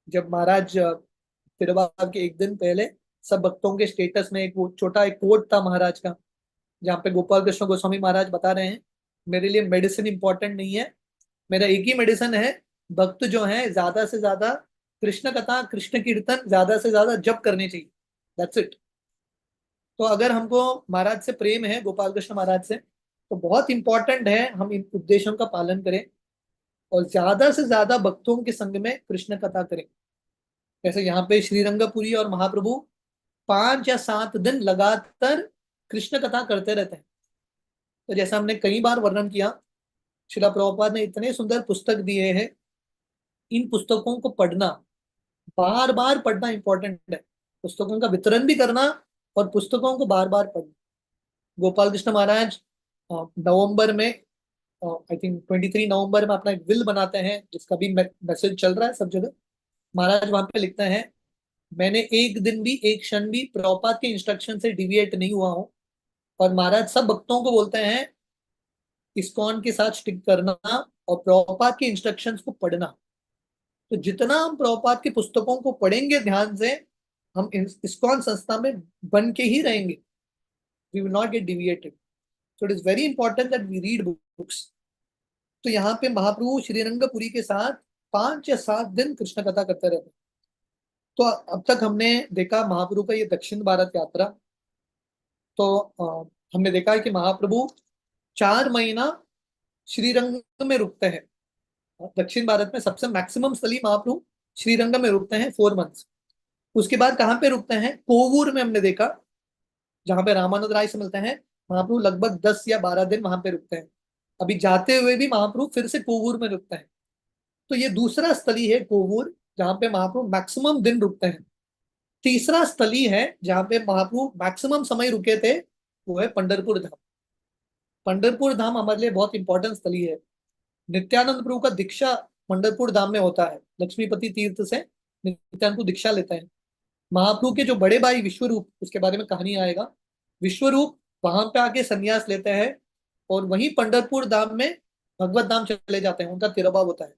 जब महाराज तिरुवार के एक दिन पहले सब भक्तों के स्टेटस में एक वो छोटा एक कोट था महाराज का, जहाँ पे गोपाल कृष्ण गोस्वामी महाराज बता रहे हैं, मेरे लिए मेडिसिन इंपॉर्टेंट नहीं है, मेरा एक ही मेडिसिन है, भक्त जो है ज्यादा से ज्यादा कृष्ण कथा, कृष्ण कीर्तन ज्यादा से ज्यादा जप करने चाहिए, दैट्स इट। तो अगर हमको महाराज से प्रेम है, गोपाल कृष्ण महाराज से, तो बहुत इंपॉर्टेंट है हम इन उपदेशों का पालन करें और ज्यादा से ज्यादा भक्तों के संग में कृष्ण कथा करें। जैसे यहाँ पे श्रीरंगपुरी और महाप्रभु 5 या 7 दिन लगातार कृष्ण कथा करते रहते हैं। तो जैसा हमने कई बार वर्णन किया, श्रीला प्रभुपाद ने इतने सुंदर पुस्तक दिए हैं, इन पुस्तकों को पढ़ना, बार बार पढ़ना इंपॉर्टेंट है। पुस्तकों का वितरण भी करना और पुस्तकों को बार बार पढ़ना। गोपाल कृष्ण महाराज नवंबर में आई थिंक 23 नवंबर में अपना एक विल बनाते हैं, जिसका भी मैसेज चल रहा है सब जगह। महाराज वहां पे लिखते हैं, मैंने एक दिन भी एक क्षण भी प्रभुपाद के इंस्ट्रक्शन से डिविएट नहीं हुआ हूँ। और महाराज सब भक्तों को बोलते हैं इस्कॉन के साथ स्टिक करना और प्रभुपाद के इंस्ट्रक्शंस को पढ़ना। तो जितना हम प्रभुपाद की पुस्तकों को पढ़ेंगे ध्यान से, हम इस्कॉन संस्था में बन के ही रहेंगे। We will not get deviated. So it is very important that we read books. तो यहाँ पे महाप्रभु श्रीरंगपुरी के साथ 5 या 7 दिन कृष्ण कथा करते रहते हैं। तो अब तक हमने देखा महाप्रभु का ये दक्षिण भारत यात्रा। तो हमने देखा है कि महाप्रभु 4 महीना श्रीरंग में रुकते हैं। दक्षिण भारत में सबसे मैक्सिमम स्थली महाप्रभु श्रीरंग में रुकते हैं 4 मंथ्स। उसके बाद कहाँ पे रुकते हैं? कोवूर में हमने देखा, जहां पे रामानंद राय से मिलते हैं। महाप्रभु लगभग 10 या 12 दिन वहां पे रुकते हैं। अभी जाते हुए भी महाप्रभु फिर से कोवूर में रुकते हैं। तो ये दूसरा स्थली है कोवूर, जहां पे महाप्रभु मैक्सिमम दिन रुकते हैं। तीसरा स्थली है जहां पे महाप्रभु मैक्सिमम समय रुके थे, वो है पंढरपुर धाम। पंढरपुर धाम हमारे लिए बहुत इंपॉर्टेंट स्थली है। नित्यानंद प्रभु का दीक्षा पंढरपुर धाम में होता है। लक्ष्मीपति तीर्थ से नित्यानंद प्रभु दीक्षा लेते हैं। महाप्रभु के जो बड़े भाई विश्वरूप, उसके बारे में कहानी आएगा, विश्वरूप वहां पे आके संन्यास लेते हैं और वहीं पंढरपुर धाम में भगवत धाम चले जाते हैं। उनका तिरुभाव होता है।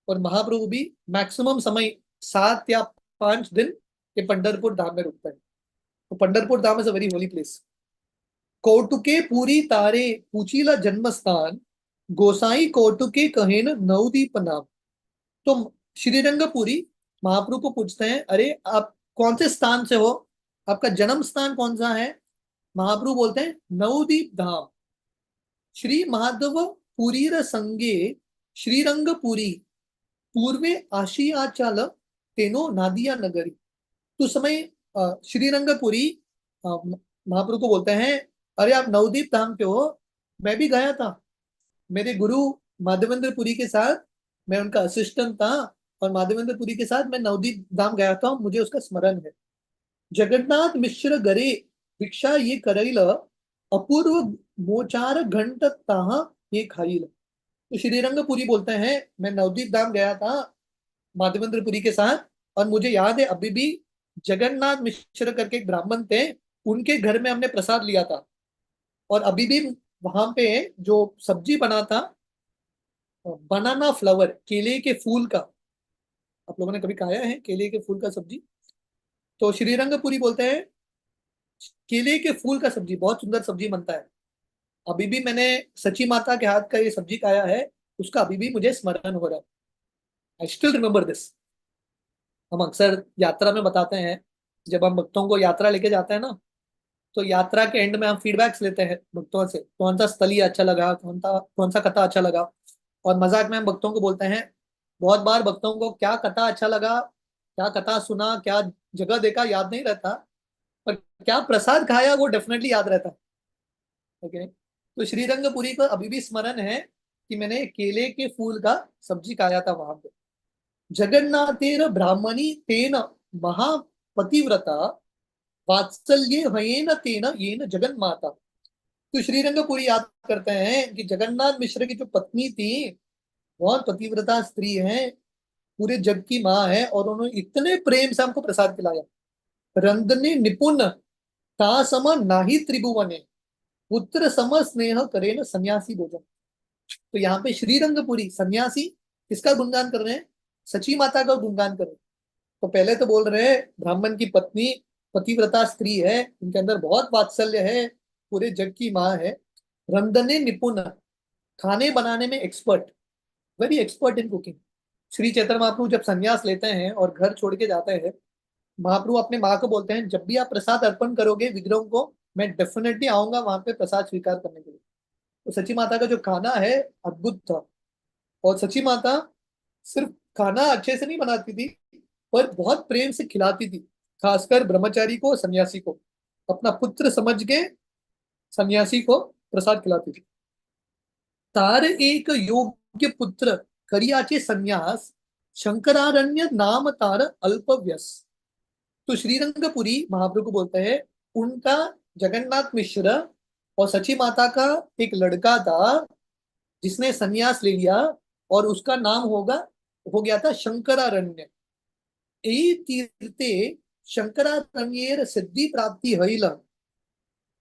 और महाप्रभु भी मैक्सिमम समय 7 या 5 दिन ये पंढरपुर धाम में रुकते हैं। तो Pandharpur Dham is a very holy place. कौटुके पूरी तारे पूछीला जन्म स्थान, गोसाई कौटुके कहेन नवदीप नाम। तो श्रीरंगपुरी महाप्रभु को पूछते हैं, अरे आप कौन से स्थान से हो, आपका जन्म स्थान कौन सा है? महाप्रभु बोलते हैं नवदीप धाम। श्री माधव पुरीर संगे श्रीरंगपुरी, पूर्वे आशियाचाल तेनो नादिया नगरी। तो समय श्रीरंगपुरी महाप्रभु को बोलते हैं, अरे आप नवदीप धाम पे हो, मैं भी गया था। मेरे गुरु माधवेंद्रपुरी के साथ मैं उनका असिस्टेंट था, और माधवेंद्रपुरी के साथ मैं नवदीप धाम गया था, मुझे उसका स्मरण है। जगन्नाथ मिश्र गरे भिक्षा ये करैल, अपूर्व मोचार घंट ताह ये खाइल। तो श्रीरंगपुरी बोलते हैं, मैं नवदीप धाम गया था माधवेंद्रपुरी के साथ, और मुझे याद है अभी भी जगन्नाथ मिश्र करके एक ब्राह्मण थे, उनके घर में हमने प्रसाद लिया था। और अभी भी वहां पे जो सब्जी बना था, बनाना फ्लावर, केले के फूल का, आप लोगों ने कभी खाया है केले के फूल का सब्जी? तो श्रीरंगपुरी बोलते हैं केले के फूल का सब्जी बहुत सुंदर सब्जी बनता है। अभी भी मैंने सची माता के हाथ का ये सब्जी खाया है, उसका अभी भी मुझे स्मरण हो रहा है। I still remember this. हम अक्सर यात्रा में बताते हैं, जब हम भक्तों को यात्रा लेके जाते हैं ना, तो यात्रा के एंड में हम फीडबैक्स लेते हैं भक्तों से, कौन सा स्थली अच्छा लगा, कौन सा कथा अच्छा लगा। और मजाक में हम भक्तों को बोलते हैं, बहुत बार भक्तों को क्या कथा अच्छा लगा, क्या कथा सुना, क्या जगह देखा याद नहीं रहता, पर क्या प्रसाद खाया वो डेफिनेटली याद रहता है। ओके, तो श्रीरंगपुरी को अभी भी स्मरण है कि मैंने केले के फूल का सब्जी खाया था वहां पे। जगन्नाथेर ब्राह्मणी तेन महापतिव्रता, वात्सल्य हयेन तेन येन जगन माता। तो श्रीरंगपुरी याद करते हैं कि जगन्नाथ मिश्र की जो पत्नी थी, बहुत पतिव्रता स्त्री है, पूरे जग की माँ है, और उन्होंने इतने प्रेम से हमको प्रसाद खिलाया। रंदने निपुण तासम नाही त्रिभुवने, पुत्र सम स्नेह करे न सन्यासी भोजन। तो यहाँ पे श्रीरंगपुरी सन्यासी किसका गुणगान कर रहे हैं? सची माता का गुणगान कर रहे हैं। तो पहले तो बोल रहे हैं ब्राह्मण की पत्नी पतिव्रता स्त्री है, उनके अंदर बहुत वात्सल्य है, पूरे जग की माँ है। रंदने निपुण, खाने बनाने में expert, very expert in cooking. Shri Chaitanya Mahaprabhu जब संन्यास लेते हैं और घर छोड़ के जाते हैं, महाप्रभु अपने माँ को बोलते हैं, जब भी आप प्रसाद अर्पण करोगे विग्रहों को, मैं डेफिनेटली आऊंगा वहां पे प्रसाद स्वीकार करने के लिए। तो सची माता का जो खाना है अद्भुत था। और सची माता सिर्फ खाना अच्छे से नहीं बनाती थी, पर बहुत प्रेम से खिलाती थी, खासकर ब्रह्मचारी को, सन्यासी को। अपना पुत्र समझ के सन्यासी को प्रसाद खिलाती थी। तार एक योग्य पुत्र करियाचे संन्यास, शंकरारण्य नाम तार अल्पव्यस। तो श्रीरंगपुरी महाप्रभु को बोलते हैं, उनका जगन्नाथ मिश्र और सची माता का एक लड़का था, जिसने संन्यास ले लिया, और उसका नाम हो गया था शंकरारण्य। यही तीर्थे शंकरारण्येर सिद्धि प्राप्ति हईल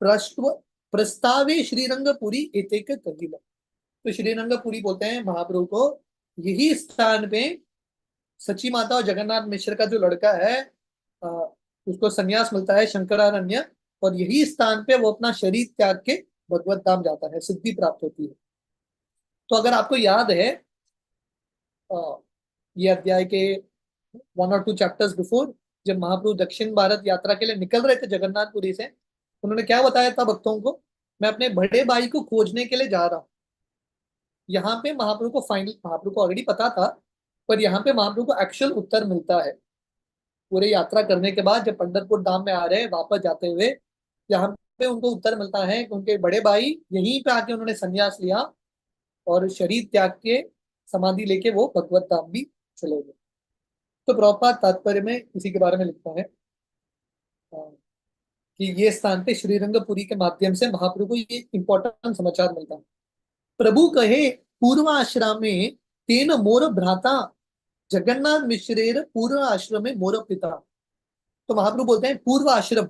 प्रस्त्व प्रस्तावे श्रीरंगपुरी एतेक कहिल। तो श्रीरंगपुरी बोलते हैं महाप्रभु को, यही स्थान पे सची माता और जगन्नाथ मिश्र का जो लड़का है, अ, उसको संन्यास मिलता है शंकरारण्य, और यही स्थान पे वो अपना शरीर त्याग के भगवत धाम जाता है, सिद्धि प्राप्त होती है। तो अगर आपको याद है, ये अध्याय के 1 और 2 चैप्टर्स बिफोर, जब महाप्रभु दक्षिण भारत यात्रा के लिए निकल रहे थे जगन्नाथपुरी से, उन्होंने क्या बताया था भक्तों को, मैं अपने बड़े भाई को खोजने के लिए जा रहा हूँ। यहाँ पे महाप्रभु को ऑलरेडी पता था, पर यहाँ पे महाप्रभु को एक्चुअल उत्तर मिलता है पूरे यात्रा करने के बाद। जब पंढरपुर धाम में आ रहे हैं वापस जाते हुए, यहाँ पे उनको उत्तर मिलता है कि उनके बड़े भाई यहीं पे आके उन्होंने संन्यास लिया और शरीर त्याग के समाधि लेके वो भगवत धाम भी चले गए। तो प्रभुपाद तात्पर्य में इसी के बारे में लिखता है कि ये स्थान पे श्रीरंगपुरी के माध्यम से महाप्रभु को ये इंपॉर्टेंट समाचार मिलता है। प्रभु कहे पूर्व आश्रम में तेन मोर भ्राता जगन्नाथ मिश्रेर पूर्व आश्रम में मोर पिता। तो महाप्रभु बोलते हैं पूर्व आश्रम।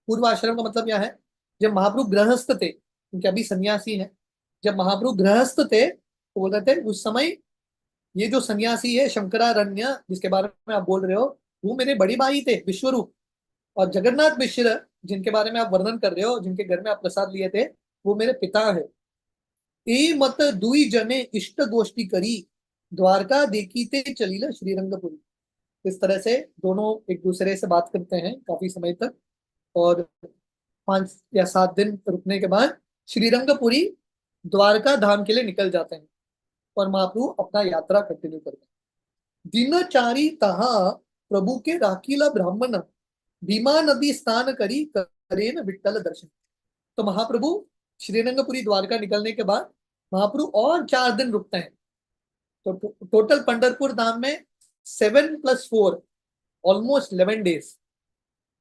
पूर्व आश्रम का मतलब क्या है, जब महाप्रभु गृहस्थ थे, क्योंकि अभी सन्यासी है, जब महाप्रभु गृहस्थ थे तो बोलते थे उस समय ये जो सन्यासी है शंकरारण्य जिसके बारे में आप बोल रहे हो, वो मेरे बड़े भाई थे विश्वरूप, और जगन्नाथ मिश्र जिनके बारे में आप वर्णन कर रहे हो, जिनके घर में आप प्रसाद लिए थे, वो मेरे पिता है। ए मत दुई जने इष्ट गोष्ठी करी द्वारका देखी ते चलील श्रीरंगपुरी। इस तरह से दोनों एक दूसरे से बात करते हैं काफी समय तक, और 5 या 7 दिन रुकने के बाद श्रीरंगपुरी द्वारका धाम के लिए निकल जाते हैं, और महाप्रभु अपना यात्रा कंटिन्यू करते हैं। दिनचारी तहा प्रभु के राखीला ब्राह्मण भीमा नदी स्नान करी करेन विट्ठल दर्शन। तो महाप्रभु श्रीरंगपुरी द्वारका निकलने के बाद महाप्रभु और 4 दिन रुकते हैं। तो टोटल पंढरपुर धाम में 7 + 4 ऑलमोस्ट 11 डेज।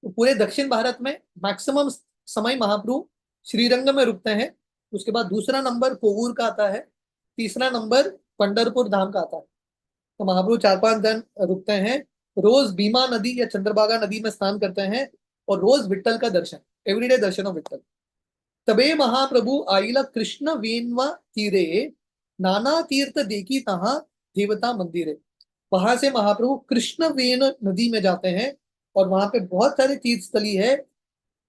तो पूरे दक्षिण भारत में मैक्सिमम समय महाप्रभु श्रीरंग में रुकते हैं। उसके बाद दूसरा नंबर कोवूर का आता है, तीसरा नंबर पंढरपुर धाम का आता है। तो महाप्रभु 4-5 दिन रुकते हैं, रोज भीमा नदी या चंद्रभागा नदी में स्नान करते हैं, और रोज विट्ठल का दर्शन, एवरीडे दर्शन ऑफ विट्ठल। तबे महाप्रभु आइला कृष्ण वेन्वा तीरे नाना तीर्थ देखी तहा देवता मंदिरे। वहां से महाप्रभु कृष्ण वेन नदी में जाते हैं, और वहां पे बहुत सारे तीर्थ स्थली है,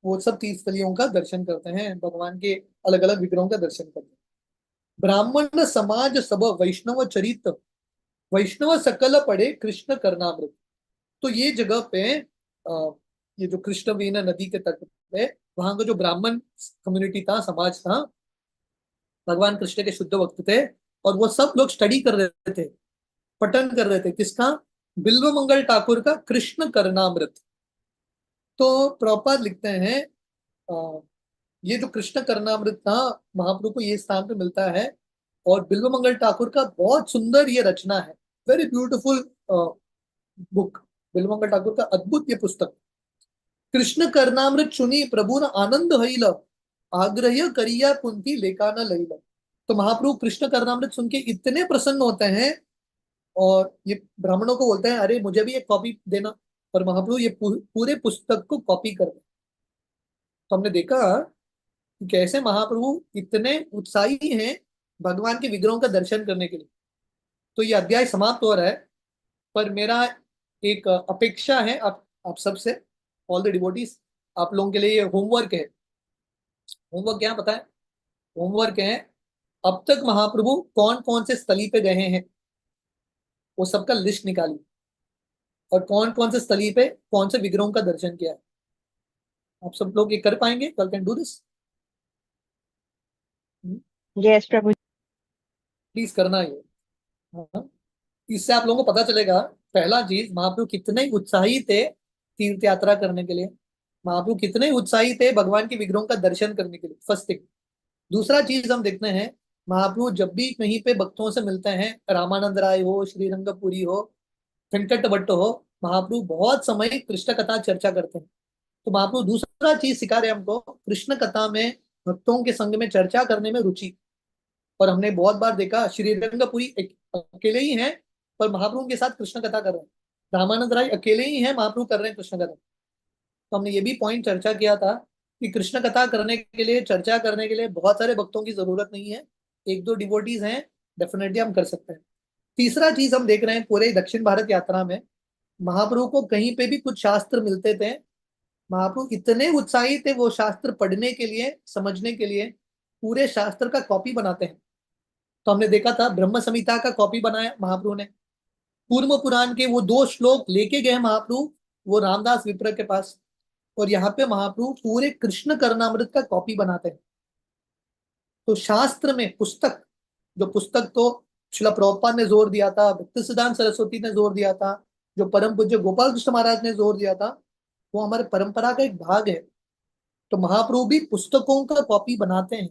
वो सब तीर्थ स्थलियों का दर्शन करते हैं, भगवान के अलग अलग विग्रहों का दर्शन करते हैं। ब्राह्मण समाज सब वैष्णव चरित वैष्णव सकल पढ़े कृष्ण करनामृत। तो ये जगह पे ये जो कृष्ण वेना नदी के तट पे वहां का जो ब्राह्मण कम्युनिटी था, समाज था, भगवान कृष्ण के शुद्ध भक्त थे, और वो सब लोग स्टडी कर रहे थे, पठन कर रहे थे किसका, बिल्व मंगल ठाकुर का कृष्ण करनामृत। तो प्रभुपाद लिखते हैं ये जो कृष्ण करनामृत था महाप्रभु को ये स्थान पे मिलता है, और बिल्व मंगल ठाकुर का बहुत सुंदर ये रचना है, वेरी ब्यूटीफुल बुक, बिल्व मंगल ठाकुर का अद्भुत ये पुस्तक। कृष्ण करनामृत सुनी प्रभु न आनंद हईल आग्रह करिया कुंती लेका न लईल। तो महाप्रभु कृष्ण करनामृत सुन के इतने प्रसन्न होते हैं, और ये ब्राह्मणों को बोलते हैं अरे मुझे भी एक कॉपी देना, पर महाप्रभु ये पूरे पुस्तक को कॉपी कर दे। तो हमने देखा कि कैसे महाप्रभु इतने उत्साही हैं भगवान के विग्रहों का दर्शन करने के लिए। तो ये अध्याय समाप्त हो रहा है, पर मेरा एक अपेक्षा है आप सबसे, ऑल द डिवोटीज, आप लोगों के लिए ये होमवर्क है। होमवर्क क्या पता है, होमवर्क है अब तक महाप्रभु कौन कौन से स्थली पे गए हैं वो सबका लिस्ट निकाली, और कौन कौन से स्थली पे कौन से विग्रहों का दर्शन किया है। आप सब लोग ये कर पाएंगे, कल can do this, yes Prabhu. Please करना ये। हाँ, इससे आप लोगों को पता चलेगा, पहला चीज महाप्रभु कितने उत्साही थे तीर्थ यात्रा करने के लिए, महाप्रभु कितने उत्साही थे भगवान के विग्रहों का दर्शन करने के लिए, फर्स्ट थिंग। दूसरा चीज हम देखते हैं, महाप्रभु जब भी कहीं पे भक्तों से मिलते हैं, रामानंद राय हो, श्रीरंगपुरी हो, वेंकट भट्ट हो, महाप्रभु बहुत समय कृष्ण कथा चर्चा करते हैं। तो महाप्रभु दूसरा चीज सिखा रहे हैं हमको, कृष्ण कथा में भक्तों के संग में चर्चा करने में रुचि, और हमने बहुत बार देखा श्री रंगपुरी अकेले ही हैं, पर महाप्रभु के साथ कृष्ण कथा कर रहे हैं। रामानंद राय अकेले ही हैं, महाप्रभु कर रहे हैं कृष्ण कथा। तो हमने ये भी पॉइंट चर्चा किया था कि कृष्ण कथा करने के लिए, चर्चा करने के लिए बहुत सारे भक्तों की जरूरत नहीं है, एक दो डिवोटीज हैं, डेफिनेटली हम कर सकते हैं। तीसरा चीज हम देख रहे हैं पूरे दक्षिण भारत यात्रा में, महाप्रभु को कहीं पे भी कुछ शास्त्र मिलते थे, महाप्रभु इतने उत्साहित थे वो शास्त्र पढ़ने के लिए, समझने के लिए, पूरे शास्त्र का कॉपी बनाते हैं। तो हमने देखा था ब्रह्म संहिता का कॉपी बनाया महाप्रभु ने, पूर्व पुराण के वो 2 श्लोक लेके गए महाप्रभु वो रामदास विप्र के पास, और यहाँ पे महाप्रभु पूरे कृष्ण करनामृत का कॉपी बनाते हैं। तो शास्त्र में पुस्तक, जो पुस्तक तो श्रील प्रभुपाद ने जोर दिया था, भक्ति सिद्धांत सरस्वती ने जोर दिया था, जो परम पूज्य गोपाल कृष्ण महाराज ने जोर दिया था, वो हमारे परंपरा का एक भाग है। तो महाप्रभु भी पुस्तकों का कॉपी बनाते हैं।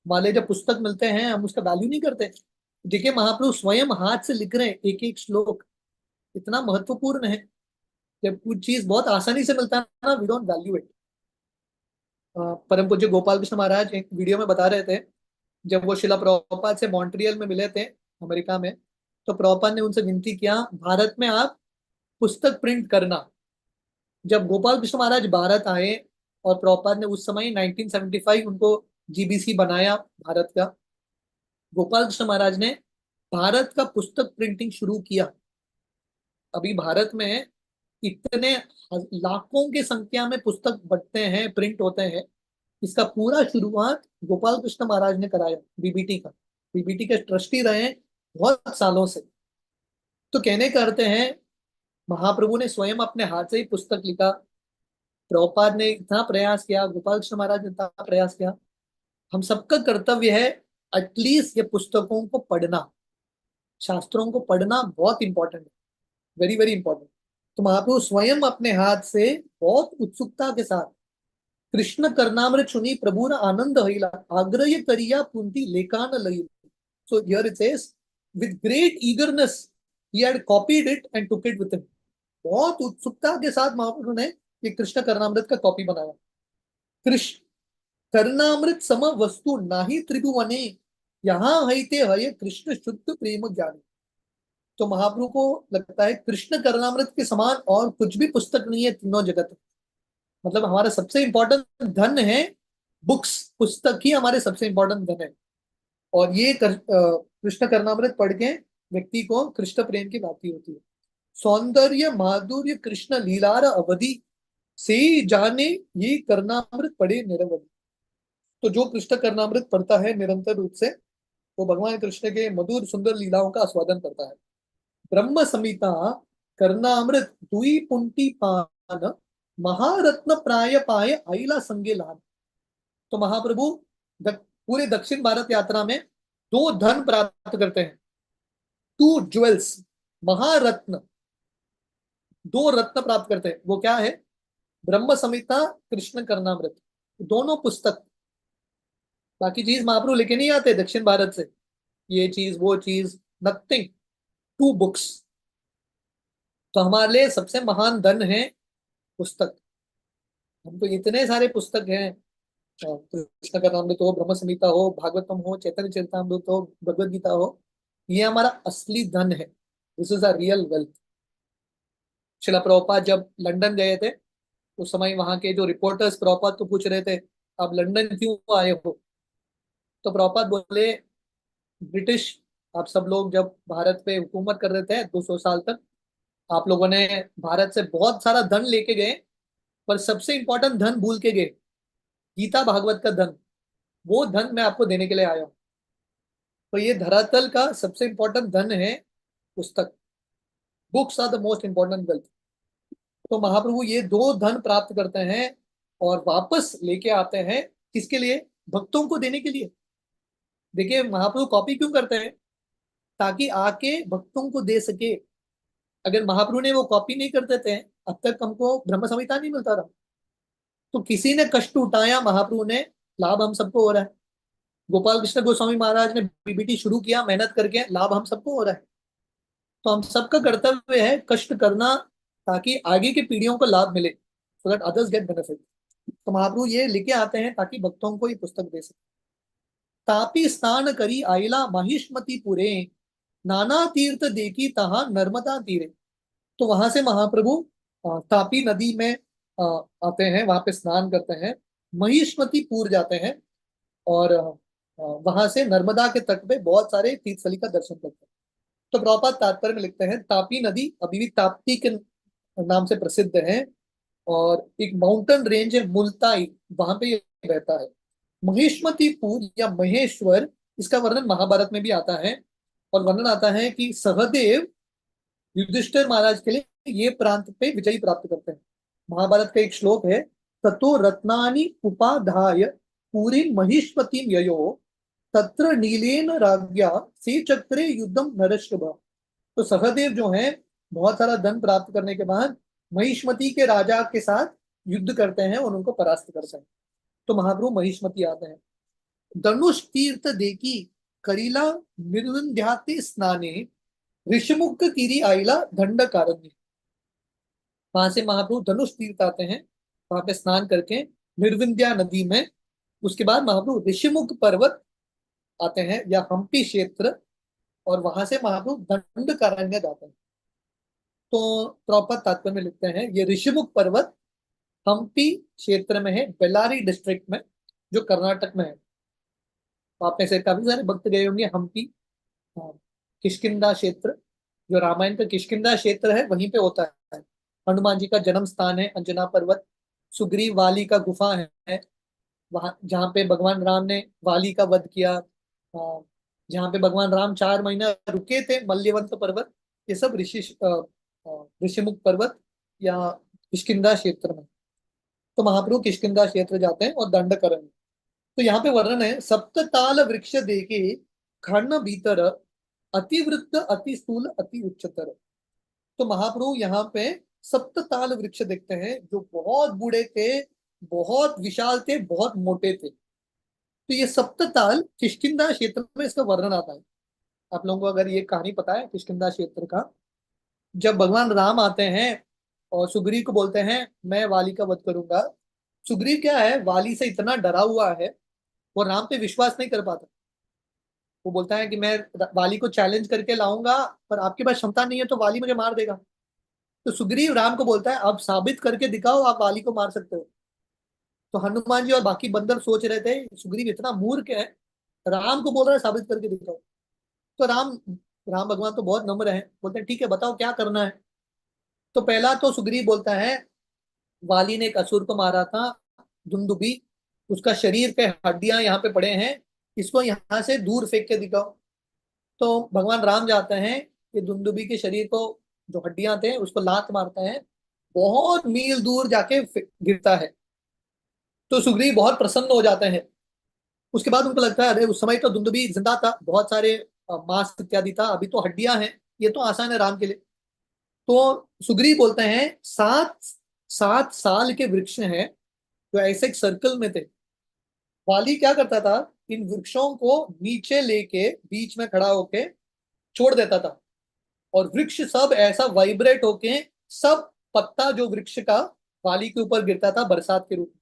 वाले जब पुस्तक मिलते हैं हम उसका वैल्यू नहीं करते। देखिए महाप्रभु स्वयं हाथ से लिख रहे हैं एक एक श्लोक, इतना महत्वपूर्ण है। जब कुछ चीज बहुत आसानी से मिलता है ना, वी डोंट वैल्यू इट। परम पूज्य गोपाल कृष्ण महाराज एक वीडियो में बता रहे थे, जब वो शिला प्रभुपाद से मॉन्ट्रियल में मिले थे अमेरिका में, तो प्रभुपाद ने उनसे विनती किया भारत में आप पुस्तक प्रिंट करना। जब गोपाल कृष्ण महाराज भारत आए और प्रभुपाद ने उस समय 1975 उनको जीबीसी बनाया भारत का, गोपाल कृष्ण महाराज ने भारत का पुस्तक प्रिंटिंग शुरू किया। अभी भारत में इतने लाखों की संख्या में पुस्तक बढ़ते हैं, प्रिंट होते हैं, इसका पूरा शुरुआत गोपाल कृष्ण महाराज ने कराया बीबीटी का। बीबीटी के ट्रस्टी रहे हैं बहुत सालों से। तो कहने का अर्थ है महाप्रभु ने स्वयं अपने हाथ से ही पुस्तक लिखा, प्रभुपाद ने इतना प्रयास किया, गोपाल कृष्ण महाराज ने इतना प्रयास किया। हम सबका कर्तव्य है एटलीस्ट ये पुस्तकों को पढ़ना, शास्त्रों को पढ़ना बहुत इंपॉर्टेंट है, वेरी वेरी इंपॉर्टेंट। तो महाप्रभु स्वयं अपने हाथ से बहुत उत्सुकता के साथ कृष्ण करनामृत सुनी प्रभु न आनंद हईला आग्रह करिया पुंती लेखान लई। So here it says, with great eagerness he had copied it and took it with him. बहुत उत्सुकता के साथ महाप्रभु ने ये कृष्ण करनामृत का कॉपी बनाया। कृष्ण करनामृत सम वस्तु नाही त्रिभुवने यहाँ हईते हये कृष्ण शुद्ध प्रेम ज्ञानी। तो महाप्रभु को लगता है कृष्ण करनामृत के समान और कुछ भी पुस्तक नहीं है तीनों जगत में। मतलब हमारा सबसे इंपॉर्टेंट धन है बुक्स, पुस्तक ही हमारे सबसे इंपॉर्टेंट धन है। और ये कृष्ण करनामृत पढ़ के व्यक्ति को कृष्ण प्रेम की प्राप्ति होती है। सौंदर्य माधुर्य कृष्ण लीलार अवधि से जाने ये करनामृत पढ़े निरवधि। तो जो कृष्ण करनामृत पढ़ता है निरंतर रूप से, वो भगवान कृष्ण के मधुर सुंदर लीलाओं का आस्वादन करता है। ब्रह्म संहिता करनामृत दुई पुंटी पान महारत्न प्राय पाए आइला संगे लान। तो महाप्रभु पूरे दक्षिण भारत यात्रा में 2 धन प्राप्त करते हैं, 2 ज्वेल्स, महारत्न, 2 रत्न प्राप्त करते हैं। वो क्या है? ब्रह्म संहिता, कृष्ण करनामृत, दोनों पुस्तक। बाकी चीज महाप्रभु लेके नहीं आते दक्षिण भारत से, ये चीज वो चीज, नथिंग, 2 बुक्स। तो हमारे लिए सबसे महान धन है पुस्तक। हमको इतने सारे पुस्तक हैं, कृष्ण करनामृत हो, ब्रह्म संहिता हो, भागवतम हो, चैतन्य चरितामृत हो, भगवद गीता हो, ये हमारा असली धन है। This is a real wealth. शिला प्रभुपाद जब लंदन गए थे उस समय वहां के जो रिपोर्टर्स प्रभुपाद को पूछ रहे थे आप लंदन क्यों आए हो, तो प्रभुपाद बोले ब्रिटिश आप सब लोग जब भारत पे हुकूमत कर रहे थे 200 साल तक, आप लोगों ने भारत से बहुत सारा धन लेके गए, पर सबसे इंपॉर्टेंट धन भूल के गए, गीता भागवत का धन। वो धन मैं आपको देने के लिए आया हूं। तो ये धरातल का सबसे इंपॉर्टेंट धन है पुस्तक। Books are the most important wealth. तो महाप्रभु ये 2 धन प्राप्त करते हैं और वापस लेके आते हैं, किसके लिए? भक्तों को देने के लिए। देखिए महाप्रभु कॉपी क्यों करते हैं? ताकि आके भक्तों को दे सके। अगर महाप्रभु ने वो कॉपी नहीं करते थे अब तक हमको ब्रह्म संहिता नहीं मिलता था। तो किसी ने कष्ट उठाया, महाप्रभु ने, लाभ हम सबको हो रहा है। गोपाल कृष्ण गोस्वामी महाराज ने बीबीटी शुरू किया मेहनत करके, लाभ हम सबको हो रहा है। तो हम सबका कर्तव्य है कष्ट करना ताकि आगे की पीढ़ियों को लाभ मिले, so that others get benefit. तो महाप्रभु ये लेके आते हैं ताकि भक्तों को ये पुस्तक दे सके। तापी स्नान करी आइला महिष्मति पुरे, नाना तीर्थ देखी तहा नर्मदा तीरे। तो वहां से महाप्रभु तापी नदी में आते हैं, वहां पे स्नान करते हैं, महिष्मति पूर जाते हैं, और वहां से नर्मदा के तट पे बहुत सारे तीर्थस्थली का दर्शन करते हैं। तो प्रभुपाद तात्पर्य में लिखते हैं, तापी नदी अभी भी ताप्ती के नाम से प्रसिद्ध है, और एक माउंटेन रेंज है मुल्ताई, वहां पे ये बहता है। महेशमतीपुर या महेश्वर, इसका वर्णन महाभारत में भी आता है, और वर्णन आता है कि सहदेव युधिष्ठिर महाराज के लिए ये प्रांत पे विजय प्राप्त करते हैं। महाभारत का एक श्लोक है, ततो रत्नानि उपाधाय पूरी महिष्मतीम ययो, तत्र नीलेन राज्ञा से चक्रे युद्धम नरश्रभ। तो सहदेव जो है बहुत सारा धन प्राप्त करने के बाद महिष्मती के राजा के साथ युद्ध करते हैं और उनको परास्त करते हैं। तो महाप्रभु महिष्मती आते हैं। धनुष तीर्थ देखी करीला निर्विंध्याति स्नाने, ऋषिमुख किरी आइला दंड कारण्य। वहां से महाप्रभु धनुष तीर्थ आते हैं, वहां पे स्नान करके निर्विंध्या नदी में। उसके बाद महाप्रभु ऋषिमुख पर्वत आते हैं या हम्पी क्षेत्र, और वहां से महाप्रभु दंड कारण्य जाते हैं। तो प्रॉपर तात्पर्य में लिखते हैं, ये ऋषिमुख पर्वत हम्पी क्षेत्र में है, बेल्लारी डिस्ट्रिक्ट में, जो कर्नाटक में है। आप में से काफी सारे भक्त गए होंगे हम्पी। किष्किंधा क्षेत्र, जो रामायण का किष्किंधा क्षेत्र है, वहीं पे होता है। हनुमान जी का जन्म स्थान है, अंजना पर्वत। सुग्रीव वाली का गुफा है वहां, जहाँ पे भगवान राम ने वाली का वध किया, जहाँ पे भगवान राम 4 महीना रुके थे, मल्यवंत पर्वत। ये सब ऋषिमुख पर्वत या किष्किंधा क्षेत्र में। तो महाप्रभु किष्किंधा क्षेत्र जाते हैं और दंड करेंगे। तो यहाँ पे वर्णन है, सप्तताल वृक्ष देखे खर्ण भीतर, अतिवृत्त अति स्थूल अति उच्चतर। तो महाप्रभु यहाँ पे सप्तताल वृक्ष देखते हैं, जो बहुत बूढ़े थे, बहुत विशाल थे, बहुत मोटे थे। तो ये सप्तताल किष्किंधा क्षेत्र में इसका वर्णन आता है। आप लोगों को अगर ये कहानी पता है किष्किंधा क्षेत्र का, जब भगवान राम आते हैं और सुग्रीव को बोलते हैं मैं वाली का वध करूंगा। सुग्रीव क्या है, वाली से इतना डरा हुआ है, वो राम पे विश्वास नहीं कर पाता। वो बोलता है कि मैं वाली को चैलेंज करके लाऊंगा, पर आपके पास क्षमता नहीं है तो वाली मुझे मार देगा। तो सुग्रीव राम को बोलता है आप साबित करके दिखाओ, आप वाली को मार सकते हो। तो हनुमान जी और बाकी बंदर सोच रहे थे सुग्रीव इतना मूर्ख है, राम को बोल रहा है साबित करके दिखाओ। तो राम राम भगवान तो बहुत नम्र है, बोलते हैं ठीक है बताओ क्या करना है। तो पहला तो सुग्रीव बोलता है, वाली ने एक असुर को मारा था, दुंदुभी, उसका शरीर पे हड्डियां यहाँ पे पड़े हैं, इसको यहाँ से दूर फेंक के दिखाओ। तो भगवान राम जाते हैं, ये दुंदुभी के शरीर को, जो हड्डियां थे उसको लात मारते हैं, बहुत मील दूर जाके गिरता है। तो सुग्रीव बहुत प्रसन्न हो जाते हैं। उसके बाद उनको लगता है अरे उस समय तो दुंदुभी जिंदा था, बहुत सारे मांस इत्यादि था, अभी तो हड्डियां हैं, ये तो आसान है राम के लिए। तो सुग्रीव बोलते हैं 7 साल के वृक्ष हैं जो ऐसे एक सर्कल में थे। वाली क्या करता था, इन वृक्षों को नीचे लेके बीच में खड़ा होके छोड़ देता था, और वृक्ष सब ऐसा वाइब्रेट होके, सब पत्ता जो वृक्ष का वाली के ऊपर गिरता था बरसात के रूप में।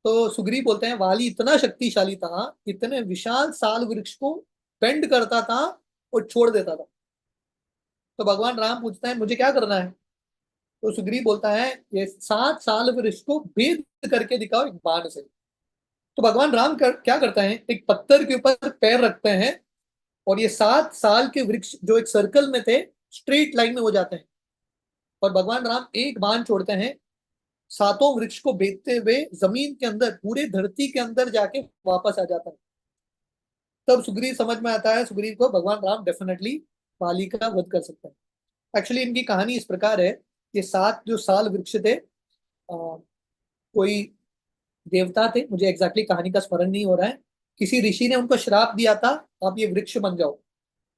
तो सुग्रीव बोलते हैं वाली इतना शक्तिशाली था, इतने विशाल साल वृक्ष को बेंड करता था और छोड़ देता था। तो भगवान राम पूछता है मुझे क्या करना है। तो सुग्रीव बोलता है ये 7 साल वृक्ष को भेद करके दिखाओ एक बाण से। तो भगवान राम क्या करता है, एक पत्थर के ऊपर पैर रखते हैं, और ये 7 साल के वृक्ष जो एक सर्कल में थे स्ट्रेट लाइन में हो जाते हैं, और भगवान राम एक बाण छोड़ते हैं, सातों वृक्ष को भेदते हुए जमीन के अंदर, पूरे धरती के अंदर जाके वापस आ जाता है। तब सुग्रीव समझ में आता है, सुग्रीव को भगवान राम डेफिनेटली वाली का वध कर सकते हैं। एक्चुअली इनकी कहानी इस प्रकार है, ये 7 जो साल वृक्ष थे, कोई देवता थे, मुझे एग्जैक्टली कहानी का स्मरण नहीं हो रहा है, किसी ऋषि ने उनको श्राप दिया था आप ये वृक्ष बन जाओ।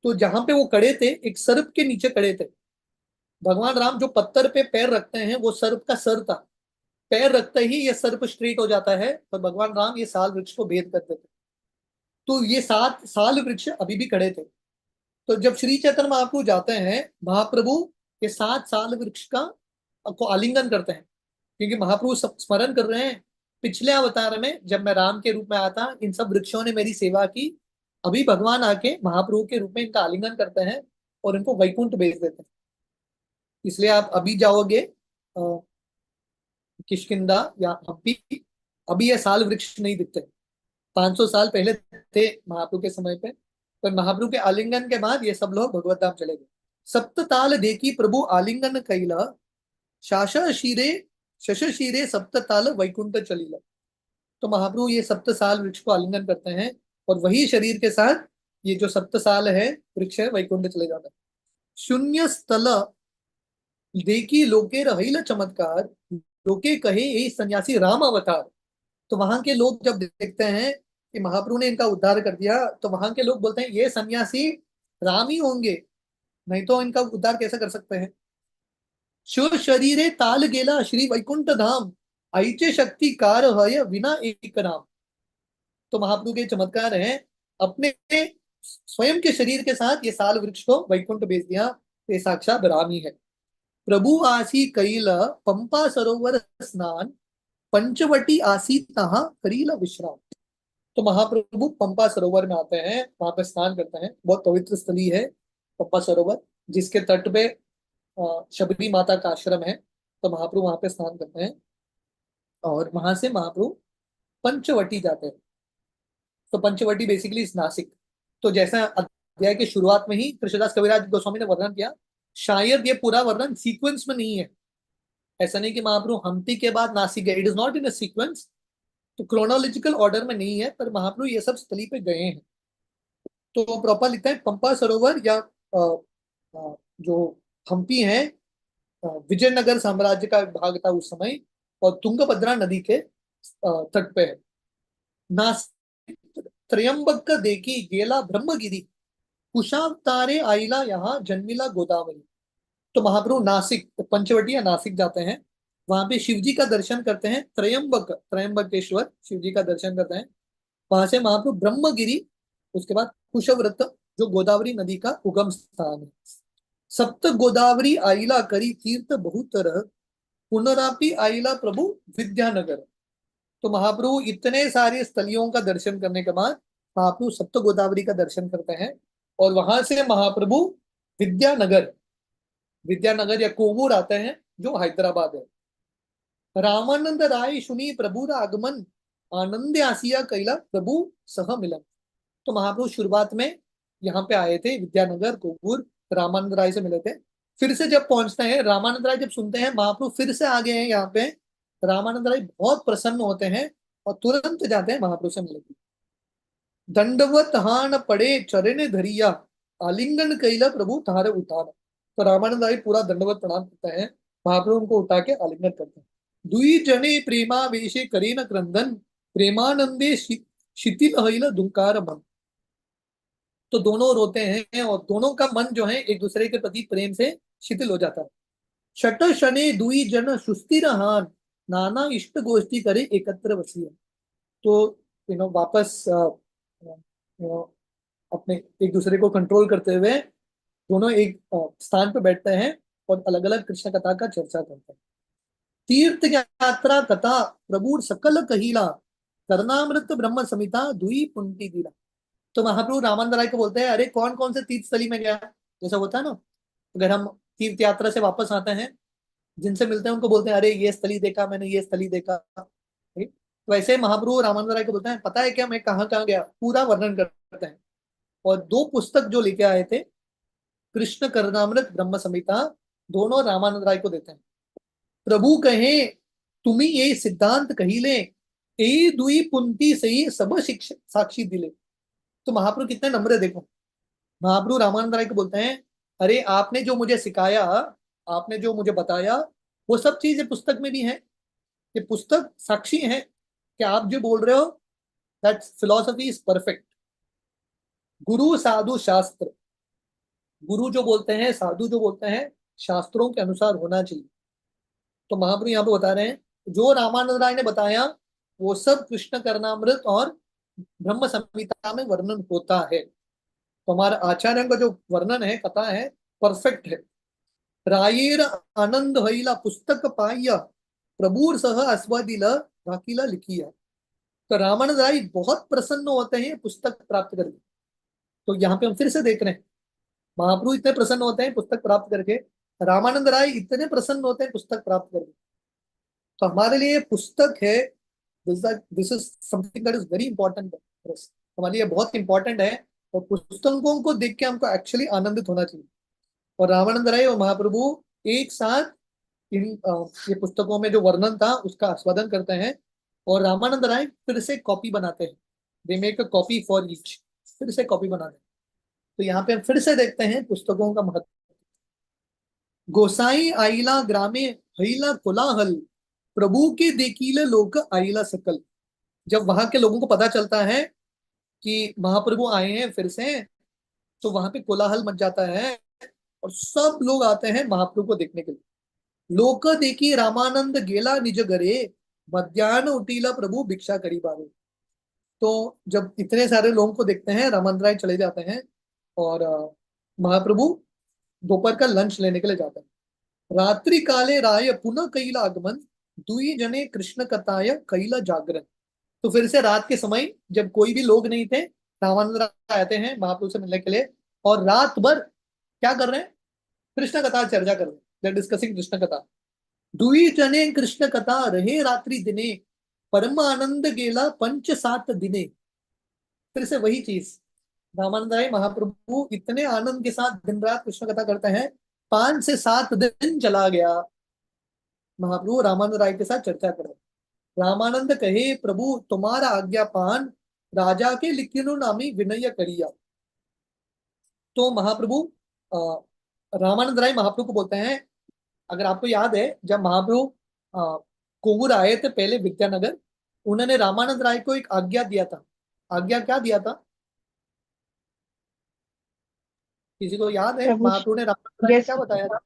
तो जहां पे वो खड़े थे, एक सर्प के नीचे खड़े थे। भगवान राम जो पत्थर पे पैर रखते हैं वो सर्प का सर था, पैर रखते ही ये सर्प स्ट्रेट हो जाता है, और भगवान राम ये साल वृक्ष को भेद करते थे। तो ये 7 साल वृक्ष अभी भी खड़े थे। तो जब श्री चैतन्य महाप्रभु जाते हैं, महाप्रभु ये 7 साल वृक्ष का को आलिंगन करते हैं, क्योंकि महाप्रभु स्मरण कर रहे हैं पिछले अवतार में जब मैं राम के रूप में आया था, इन सब वृक्षों ने मेरी सेवा की। अभी भगवान आके महाप्रभु के रूप में इनका आलिंगन करते हैं और इनको वैकुंठ भेज देते हैं। इसलिए आप अभी जाओगे किष्किंधा या हम्पी, अभी ये साल वृक्ष नहीं दिखते। 500 साल पहले थे महाप्रभु के समय पे, पर महाप्रभु के आलिंगन के बाद ये सब लोग भगवत धाम चले गए। सप्त ताल देखी प्रभु आलिंगन कैला, शाश शीरे शश शीरे सप्त ताल वैकुंठ चलीला। तो महाप्रभु ये सप्त साल वृक्ष को आलिंगन करते हैं और वही शरीर के साथ ये जो सप्त साल है वृक्ष है वैकुंठ चले जाता है। शून्य स्थल देखी लोके रहिल चमत्कार, लोके कहे यही सन्यासी राम अवतार। तो वहां के लोग जब देखते हैं कि महाप्रभु ने इनका उद्धार कर दिया, तो वहां के लोग बोलते हैं ये सन्यासी राम ही होंगे, नहीं तो इनका उद्धार कैसे कर सकते हैं। शिव शरीरे ताल गेला श्री वैकुंठ धाम, आईचे शक्ति कार हय विना एक नाम। तो महाप्रभु के चमत्कार हैं, अपने स्वयं के शरीर के साथ ये साल वृक्ष को वैकुंठ भेज दिया। ये साक्षात राम ही है। प्रभु आसी कैल पंपा सरोवर स्नान, पंचवटी आसी तहा करील विश्राम। तो महाप्रभु पंपा सरोवर में आते हैं, वहां पे स्नान करते हैं। बहुत पवित्र स्थली है पंपा सरोवर, जिसके तट पे शबरी माता का आश्रम है। तो महाप्रभु वहां पे स्नान करते हैं और वहां से महाप्रभु पंचवटी जाते हैं। तो पंचवटी बेसिकली नासिक। तो जैसा अध्याय के शुरुआत में ही कृष्णदास कविराज गोस्वामी ने वर्णन किया, शायद ये पूरा वर्णन सीक्वेंस में नहीं है। ऐसा नहीं कि महाप्रभु हम्पी के बाद नासिक गए, it is not in a sequence. तो क्रोनोलॉजिकल ऑर्डर में नहीं है, पर महाप्रभु ये सब स्थली पे गए हैं। तो प्रॉपर लिखता है पंपा सरोवर या जो हम्पी है विजयनगर साम्राज्य का भाग था उस समय, और तुंगभद्रा नदी के तट पे है। नासिक त्रयंबक देखी गेला ब्रह्मगिरी, कुशावतारे आइला यहाँ जन्मिला गोदावरी। तो महाप्रभु नासिक पंचवटी या नासिक जाते हैं, वहां पे शिव जी का दर्शन करते हैं। त्रयंबकेश्वर शिव जी का दर्शन करते हैं। वहां से महाप्रभु ब्रह्मगिरी, उसके बाद कुशव्रत जो गोदावरी नदी का उगम स्थान है। सप्त गोदावरी आइला करी तीर्थ बहुतर, पुनरापि आइला प्रभु विद्यानगर। तो महाप्रभु इतने सारे स्थलियों का दर्शन करने के बाद महाप्रभु सप्त गोदावरी का दर्शन करते हैं और वहां से महाप्रभु विद्यानगर या कोवूर आते हैं, जो हैदराबाद है। रामानंद राय सुनी प्रभु आगमन, आनंद आसिया कैला प्रभु सह मिलन। तो महाप्रभु शुरुआत में यहाँ पे आए थे विद्यानगर कोवूर, रामानंद राय से मिले थे। फिर से जब पहुंचते हैं, रामानंद राय जब सुनते हैं महाप्रभु फिर से आ गए हैं यहाँ पे, रामानंद राय बहुत प्रसन्न होते हैं और तुरंत जाते हैं महाप्रभु से मिलने। दंडवत हान पड़े चरण धरिया, आलिंगन कैला प्रभु तार उतार। तो रामानंद राय पूरा दंडवत प्रणाम करते हैं, महाप्रभु उनको उठा के आलिंगन करते हैं। दुई जने प्रेमावेशे करेन क्रंदन, प्रेमानंदे शिथिल हईल दुंकार मन। तो दोनों रोते हैं और दोनों का मन जो है एक दूसरे के प्रति प्रेम से शिथिल हो जाता है। शट शने दुई जन सुस्थिर हान, नाना इष्ट गोष्ठी करे एकत्र वसीय। तो वापस अपने एक दूसरे को कंट्रोल करते हुए दोनों एक स्थान पर बैठते हैं और अलग अलग कृष्ण कथा का चर्चा करते हैं। तीर्थ यात्रा कथा प्रभु सकल कहिला, करनामृत ब्रह्म समिता दुई पुंटी दिला। तो महाप्रभु रामानंद राय को बोलते हैं, अरे कौन कौन से तीर्थ स्थली में गया। जैसा होता है ना, अगर हम तीर्थ यात्रा से वापस आते हैं, जिनसे मिलते हैं उनको बोलते हैं, अरे ये स्थली देखा मैंने, ये स्थली देखा। तो वैसे महाप्रभु रामानंद राय को बोलते हैं, पता है क्या मैं कहाँ कहाँ गया, पूरा वर्णन करते हैं। और 2 पुस्तक जो लेके आए थे, कृष्ण करनामृत ब्रह्म संहिता, दोनों रामानंद राय को देते हैं। प्रभु कहे तुम्ही ये सिद्धांत कहिले, ए दुई पुंती सही सब शिक्ष साक्षी दिले। तो महाप्रभु कितने नम्र है देखो। महाप्रभु रामानंद राय को बोलते हैं, अरे आपने जो मुझे सिखाया, आपने जो मुझे बताया, वो सब चीजें पुस्तक में भी है। ये पुस्तक साक्षी है कि आप जो बोल रहे हो दैट फिलॉसफी इज परफेक्ट। गुरु साधु शास्त्र, गुरु जो बोलते हैं, साधु जो बोलते हैं, शास्त्रों के अनुसार होना चाहिए। तो महाप्रभु यहाँ पे बता रहे हैं, जो रामानंद राय ने बताया वो सब कृष्ण करनामृत और ब्रह्म संहिता में वर्णन होता है। तो हमारे आचार्यों का जो वर्णन है, कथा है, परफेक्ट है। रायेर आनंद हईला पुस्तक पाइया, प्रभुर सह अस्वादिल राकीला लिखिया। तो रामानंद राय बहुत प्रसन्न होते हैं पुस्तक प्राप्त करके। तो यहाँ पे हम फिर से देख रहे हैं, महाप्रभु इतने प्रसन्न होते हैं पुस्तक प्राप्त करके, रामानंद राय इतने प्रसन्न होते हैं पुस्तक प्राप्त करके। तो हमारे लिए पुस्तक है, this is something that is very important. हमारे लिए बहुत इंपॉर्टेंट है, और पुस्तकों को देख के हमको एक्चुअली आनंदित होना चाहिए। और रामानंद राय और महाप्रभु एक साथ इन ये पुस्तकों में जो वर्णन था उसका आस्वादन करते हैं, और रामानंद राय फिर से कॉपी बनाते हैं। They make a copy for each, फिर से कॉपी बनाते हैं। तो यहाँ पे हम फिर से देखते हैं पुस्तकों का महत्व। गोसाई आईला ग्रामे हईला कोलाहल, प्रभु के देखील लोक आईला सकल। जब वहां के लोगों को पता चलता है कि महाप्रभु आए हैं फिर से, तो वहां पे कोलाहल मच जाता है, और सब लोग आते हैं महाप्रभु को देखने के लिए। लोक देखी रामानंद गेला निज घरे, मध्यान्ह उठीला प्रभु भिक्षा करी बारे। तो जब इतने सारे लोगों को देखते हैं, रामानंद राय चले जाते हैं, और महाप्रभु दोपहर का लंच लेने के लिए जाते हैं। रात्रि काले राय पुनः कैला आगमन, दुई जने कृष्ण कथाय कैला जागरण। तो फिर से रात के समय जब कोई भी लोग नहीं थे, रामानंद राय आते हैं महाप्रभु से मिलने के लिए, और रात भर क्या कर रहे हैं? कृष्ण कथा चर्चा कर रहे हैं। दे आर डिस्कसिंग कृष्ण कथा। दुई जने कृष्ण कथा रहे रात्रि दिने, परम आनंद गेला पंच सात दिने। फिर से वही चीज, रामानंद राय महाप्रभु इतने आनंद के साथ दिन रात कृष्ण कथा करते हैं, 5 से 7 दिन चला गया महाप्रभु रामानंद राय के साथ चर्चा कर रहे। रामानंद कहे प्रभु तुम्हारा आज्ञा पान, राजा के लिखिनु नामी विनय करिया। तो महाप्रभु रामानंद राय महाप्रभु को बोलते हैं, अगर आपको याद है जब महाप्रभु कोवूर आए थे पहले विद्यानगर, उन्होंने रामानंद राय को एक आज्ञा दिया था। आज्ञा क्या दिया था? किसी को याद है? प्रभु महाप्रभु ने रामानंद राय को यस क्या बताया था?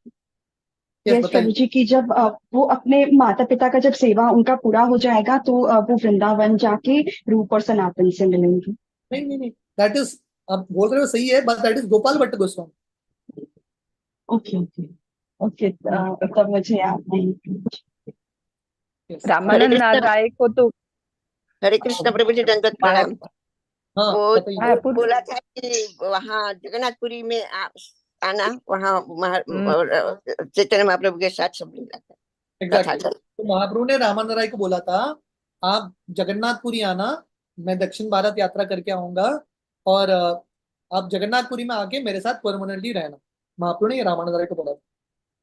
यस, यस प्रभु बताइए। जी की जब वो अपने माता पिता का जब सेवा उनका पूरा हो जाएगा तो वो वृंदावन जाके रूप और सनातन से मिलेंगे। नहीं नहीं नहीं, दैट इज, आप बोल रहे हो सही है, but that is Gopal Bhatt Goswami. Okay okay okay, तब मुझे याद नहीं। Yes. हरे रामानंद कृष्ण राय को तो हरे कृष्ण प्रभु जी, दंडवत प्रणाम। हाँ वो बताइए। मायापुर बोला था कि वहाँ जगन्नाथपुरी में आना, वहाँ चैतन्य महाप्रभु के साथ सब लीला कथा एग्जैक्टली। चल। तो महाप्रभु ने रामानंद राय को बोला था, आप जगन्नाथपुरी आना, मैं दक्षिण भारत यात्रा करके आऊंगा, और आप जगन्नाथपुरी में आके मेरे साथ परमानेंटली रहना। महाप्रभु ने रामानंद राय को बोला था।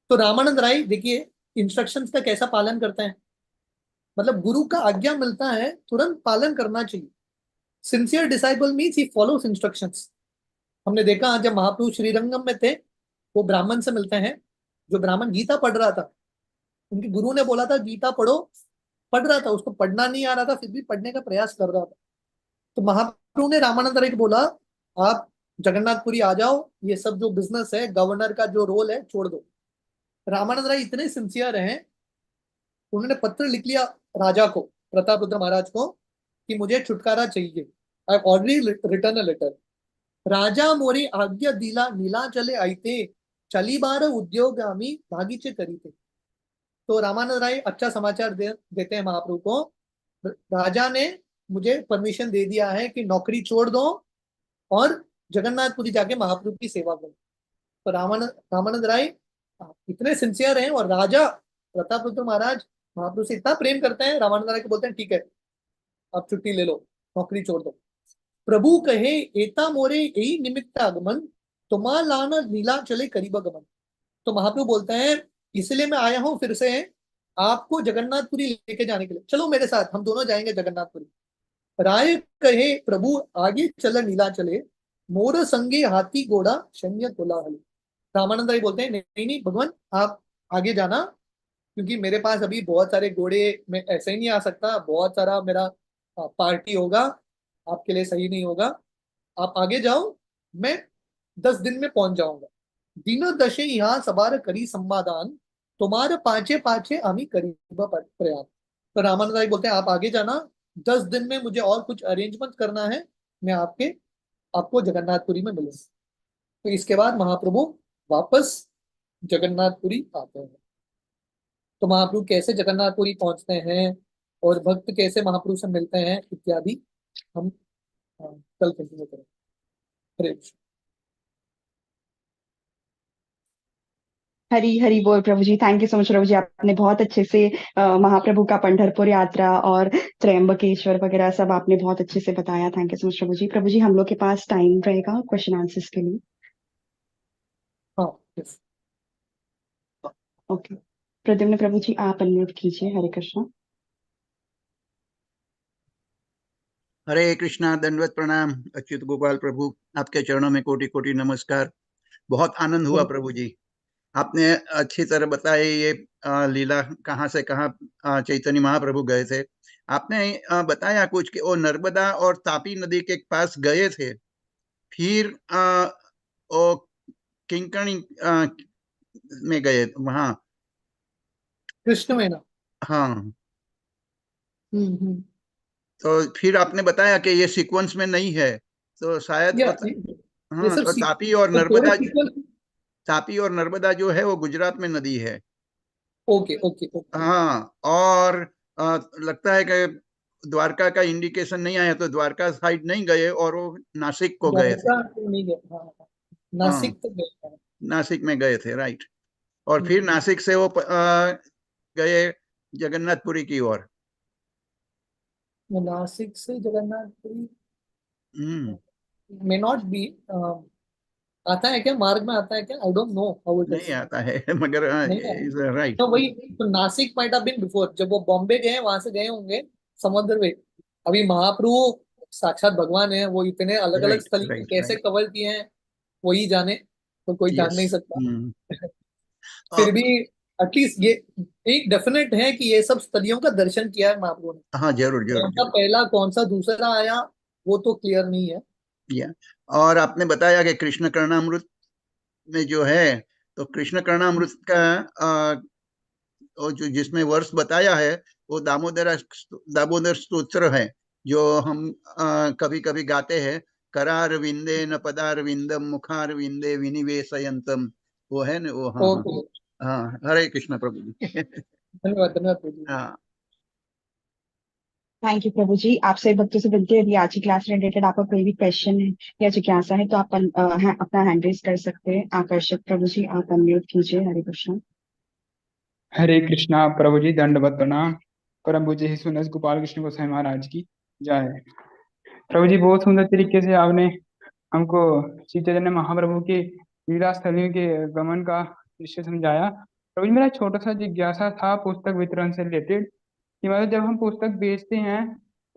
तो रामानंद राय देखिए इंस्ट्रक्शंस का कैसा पालन करते हैं, मतलब गुरु का आज्ञा मिलता है तुरंत पालन करना चाहिए। Sincere disciple means he follows instructions. हमने देखा जब महाप्रभु श्रीरंगम में थे, वो ब्राह्मण से मिलते हैं, जो ब्राह्मण गीता पढ़ रहा था। उनके गुरु ने बोला था गीता पढ़ो, पढ़ रहा था, उसको पढ़ना नहीं आ रहा था, फिर भी पढ़ने का प्रयास कर रहा था। तो महाप्रभु ने रामानंद राय को बोला, आप जगन्नाथपुरी आ जाओ, ये सब जो बिजनेस है, गवर्नर का जो रोल है, छोड़ दो। रामानंद राय इतने सिंसियर हैं, उन्होंने पत्र लिख लिया राजा को, प्रताप रुद्र महाराज को, कि मुझे छुटकारा चाहिए। I already written a letter. राजा मोरी आज्ञा दिला नीलाचले आईते, चली बार उद्योग आम्ही भागीचे करीते। तो रामानंद राय अच्छा समाचार देते हैं महाप्रभु को, राजा ने मुझे परमिशन दे दिया है कि नौकरी छोड़ दो और जगन्नाथपुरी जाके महाप्रभु की सेवा करो। तो रामानंद राय इतने सिंसियर हैं, और राजा प्रताप रुद्र महाराज महाप्रभु से इतना प्रेम करते हैं, रामानंद राय को बोलते हैं ठीक है आप छुट्टी ले लो, नौकरी छोड़ दो। प्रभु कहे एता मोरे यही निमित्त आगमन, तुम्हा लाना लीला चले करीब गमन। तो महाप्रभु बोलते हैं इसलिए मैं आया हूं फिर से आपको जगन्नाथपुरी लेके जाने के लिए, चलो मेरे साथ, हम दोनों जाएंगे जगन्नाथपुरी। राय कहे प्रभु आगे चल नीला चले, मोर संगे हाथी घोड़ा सैन्य कोलाहल। रामानंद राय बोलते हैं नहीं नहीं भगवान, आप आगे जाना, क्योंकि मेरे पास अभी बहुत सारे घोड़े, मैं ऐसे ही नहीं आ सकता, बहुत सारा मेरा पार्टी होगा, आपके लिए सही नहीं होगा, आप आगे जाओ, मैं 10 दिन में पहुंच जाऊंगा। दिन दशे यहाँ सबार करी समाधान, तुम्हारे पाछे पाछे आमी करीब प्रयास। तो रामानंद राय बोलते हैं आप आगे जाना, 10 दिन में मुझे और कुछ अरेंजमेंट करना है, मैं आपको जगन्नाथपुरी में मिलूंगा। तो इसके बाद महाप्रभु वापस जगन्नाथपुरी आते हैं। तो महाप्रभु कैसे जगन्नाथपुरी पहुंचते हैं और भक्त कैसे महाप्रभु से मिलते हैं इत्यादि हम कल कंटिन्यू करेंगे। हरे कृष्ण। हरी हरी बोल प्रभु जी। Thank you so much Prabhu जी, आपने बहुत अच्छे से महाप्रभु का पंढरपुर यात्रा और त्रयंबकेश्वर वगैरह सब आपने बहुत अच्छे से बताया। Thank you so much Prabhu ji. Prabhu जी, हम लोग के पास टाइम रहेगा क्वेश्चन आंसर्स के लिए। हाँ yes। ओके, प्रद्युम्न प्रभु जी आप अनम्यूट कीजिए। हरे कृष्णा। हरे कृष्णा, दंडवत प्रणाम। अच्युत गोपाल प्रभु, आपके चरणों में कोटि कोटि नमस्कार। बहुत आनंद हुआ प्रभु जी, आपने अच्छी तरह बताया ये लीला कहाँ से कहाँ चैतन्य महाप्रभु गए थे। आपने बताया कुछ कि वो नर्मदा और तापी नदी के पास गए थे, फिर वो किंकणी में गए वहाँ। कृष्ण में ना। हाँ, हम्म। तो फिर आपने बताया कि ये सीक्वेंस में नहीं है, तो शायद या ये हाँ, सब तो तो थोड़े सीक्वेंस। तापी और नर्मदा जो है वो गुजरात में नदी है। Okay okay okay. हाँ, और लगता है कि द्वारका का इंडिकेशन नहीं आया, तो द्वारका साइड नहीं गए और वो नासिक को गए थे। द्वारका तो नहीं गए, हाँ हाँ। हाँ, नासिक तो गए थे। नासिक में गए थे, राइट। और फिर हम्म। नासिक से वो गए जगन्नाथपुरी की ओर। नासिक से जगन्नाथपुरी हम्म, मे नॉट बी, आता है क्या, मार्ग में आता है क्या, I don't know how it नहीं इज। आता है मगर नहीं इज आता राइट। तो वही, तो Nashik might have been before, जब वो बॉम्बे गए वहां से गए होंगे समुद्र में। अभी महाप्रभु साक्षात भगवान है, वो इतने अलग अलग राइट स्थल को राइट कैसे राइट, कवर किए हैं वही जाने, तो कोई जान यस। नहीं सकता। हम्म, फिर भी एटलीस्ट ये एक डेफिनेट है कि ये सब स्थलियों का दर्शन किया है महाप्रभु ने। हाँ, जरूर जरूर कौन सा जरूर। पहला कौन सा दूसरा आया वो तो क्लियर नहीं है। या और आपने बताया कि कृष्ण कर्णामृत में जो है, तो कृष्ण कर्णामृत का वो जो जिसमें वर्ष बताया है वो दामोदर स्तोत्र है, जो हम कभी कभी गाते हैं। करार विंदे न पदार विंदम मुखार विंदे विनिवेशयंतम, वो है ना वो। हाँ हाँ ओके, हाँ, हरे कृष्ण प्रभु जी। धन्यवाद धन्यवाद प्रभु जी। हाँ, थैंक यू प्रभु जी। आपसे भक्तों से विनती है, यदि आज की क्लास से रिलेटेड आपका कोई भी क्वेश्चन है या जिज्ञासा है तो आप अपना हैंड रेज कर सकते हैं। आकर्षक प्रभु जी आप अनम्यूट कीजिए। हरे कृष्णा। हरे कृष्णा प्रभु जी, दंडवत प्रणाम। परम पूज्य ही सुनस गोपाल कृष्ण गोसाई महाराज की जय। प्रभु जी, बहुत सुंदर तरीके से आपने हमको श्री चैतन्य महाप्रभु के लीला स्थलियों के गमन का दृश्य समझाया। प्रभु जी, मेरा छोटा सा जिज्ञासा था पुस्तक वितरण से रिलेटेड, कि मतलब जब हम पुस्तक बेचते हैं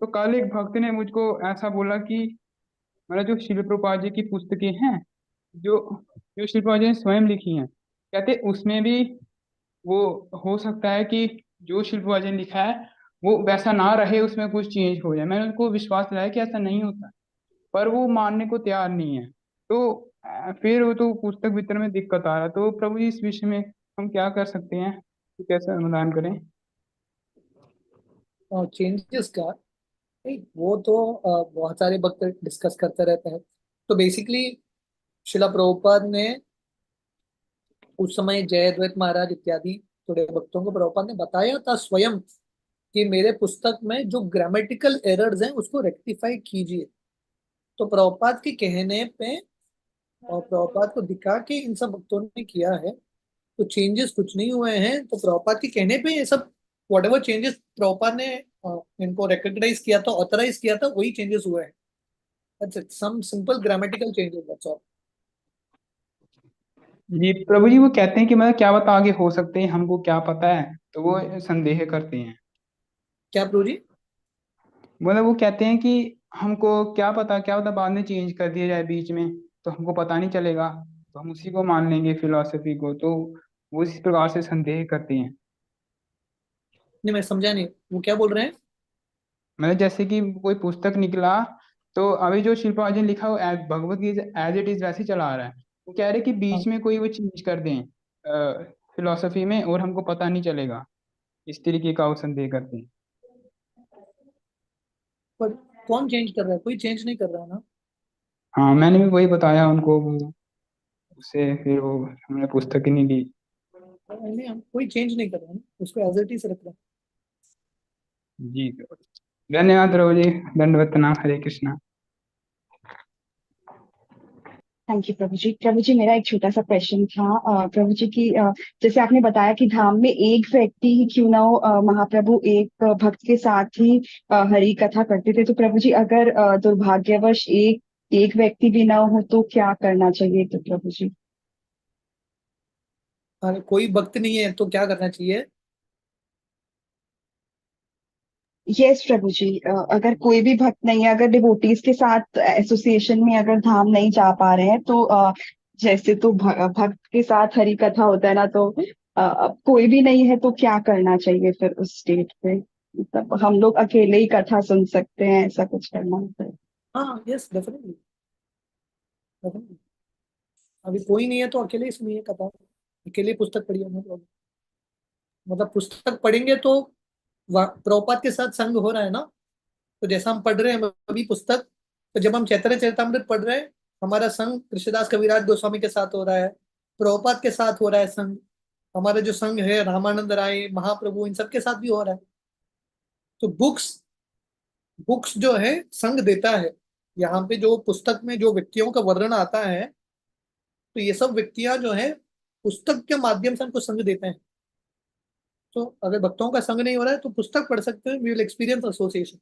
तो कल एक भक्त ने मुझको ऐसा बोला कि मतलब जो शिल प्रभुपाद जी की पुस्तकें हैं, जो जो शिल प्रभुपाद जी ने स्वयं लिखी हैं, कहते उसमें भी वो हो सकता है कि जो शिल्प वजन लिखा है वो वैसा ना रहे, उसमें कुछ चेंज हो जाए। मैंने उनको विश्वास दिलाया कि ऐसा नहीं होता, पर वो मानने को तैयार नहीं है। तो फिर वो तो पुस्तक वितरण में दिक्कत आ रहा है। तो प्रभु जी, इस विषय में हम क्या कर सकते हैं, कि कैसे अनुदान करें? और चेंजेस का नहीं, वो तो बहुत सारे भक्त डिस्कस करते रहते हैं। तो बेसिकली शिला प्रभुपाद ने उस समय जयद्वैत महाराज इत्यादि थोड़े भक्तों को प्रभुपाद ने बताया था स्वयं कि मेरे पुस्तक में जो ग्रामेटिकल एरर्स हैं उसको रेक्टिफाई कीजिए। तो प्रभुपाद के कहने पे और प्रभुपाद को दिखा के इन सब भक्तों ने किया है, तो चेंजेस कुछ नहीं हुए हैं। तो प्रभुपाद के कहने पे ये सब वट एवर चेंजेस प्रभुपाद ने इनको रिकॉग्नाइज किया था, ऑथराइज किया था, वही चेंजेस हुए हैं। That's it, some simple grammatical changes, that's all. जी प्रभु जी, वो कहते हैं कि मतलब क्या पता आगे हो सकते हैं, हमको क्या पता है, तो वो संदेह करते हैं। क्या प्रभु जी? मतलब वो कहते हैं कि हमको क्या पता बाद में चेंज कर दिया जाए बीच में, तो हमको पता नहीं चलेगा, तो हम उसी को मान लेंगे फिलॉसफी को। तो वो इस प्रकार से संदेह करते हैं। नहीं मैं समझा नहीं, वो क्या बोल रहे हैं? मतलब जैसे कि कोई पुस्तक निकला, तो अभी जो शिल्पा जी ने लिखा वो Bhagavad Gita as it is वैसे ही चला आ रहा है। वो कह रहे हैं कि हाँ, बीच में कोई वो चेंज कर दें फिलॉसफी में, और हमको पता नहीं चलेगा। इस तरीके का वो संदेह करते हैं। पर कौन चेंज कर रहा है? कोई चेंज नहीं कर रहा है ना। हाँ, मैंने भी वही बताया उनको, उससे फिर वो हमने पुस्तक ही नहीं ली। नहीं, हम कोई चेंज नहीं कर रहे हैं, उसको एज इट इज रख रहे हैं। जी धन्यवाद प्रभु जी, दंडवत प्रणाम, हरे कृष्णा। Thank you Prabhu ji. प्रभु जी मेरा एक छोटा सा क्वेश्चन था प्रभु जी की जैसे आपने बताया कि धाम में एक व्यक्ति ही क्यों ना हो महाप्रभु एक भक्त के साथ ही हरि कथा करते थे, तो प्रभु जी अगर दुर्भाग्यवश एक व्यक्ति भी ना हो तो क्या करना चाहिए? तो प्रभु जी अरे कोई भक्त नहीं है तो क्या करना चाहिए? यस प्रभु जी, अगर कोई भी भक्त नहीं है, अगर डिवोटीज के साथ एसोसिएशन में अगर धाम नहीं जा पा रहे हैं तो जैसे तो भक्त के साथ हरि कथा होता है ना, तो अब कोई भी नहीं है तो क्या करना चाहिए फिर उस स्टेट पे? मतलब हम लोग अकेले ही कथा सुन सकते हैं, ऐसा कुछ करना होता है? हाँ, यस, डेफिनेटली। अभी कोई नहीं है तो अकेले ही सुनिए कथा, अकेले ही पुस्तक पढ़िए, मतलब पुस्तक पढ़ेंगे तो प्रभुपाद के साथ संग हो रहा है ना। तो जैसा हम पढ़ रहे हैं अभी पुस्तक, तो जब हम चैतन्य चरितामृत पढ़ रहे हैं, हमारा संग कृष्णदास कविराज गोस्वामी के साथ हो रहा है, प्रभुपाद के साथ हो रहा है संग, हमारा जो संघ है रामानंद राय, महाप्रभु, इन सबके साथ भी हो रहा है। तो बुक्स बुक्स जो है संग देता है। यहाँ पे जो पुस्तक में जो व्यक्तियों का वर्णन आता है, तो ये सब व्यक्तियां जो है पुस्तक के माध्यम से हमको संग देते हैं। तो अगर भक्तों का संग नहीं हो रहा है तो पुस्तक पढ़ सकते हैं, we will experience association.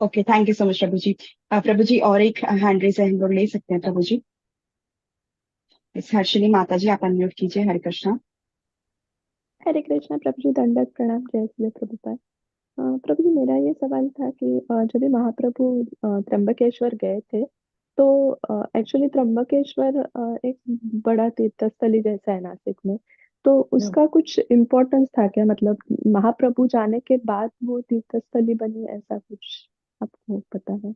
Okay, thank you so much Prabhu ji. Prabhu ji और एक हैंड रेज है, हम लोग ले सकते हैं प्रभु जी? इस हर्षिनी माता जी आप अनम्यूट कीजिए। हरे कृष्णा। हरे कृष्णा प्रभु जी, दंडवत प्रणाम, जय श्री प्रभुपाद। प्रभु जी मेरा ये सवाल था कि जब भी महाप्रभु त्र्यंबकेश्वर गए थे, तो एक्चुअली त्र्यंबकेश्वर एक बड़ा तीर्थस्थली जैसा है नासिक में, तो उसका कुछ इम्पोर्टेंस था क्या? मतलब महाप्रभु जाने के बाद वो तीर्थस्थली बनी, ऐसा कुछ आपको पता है?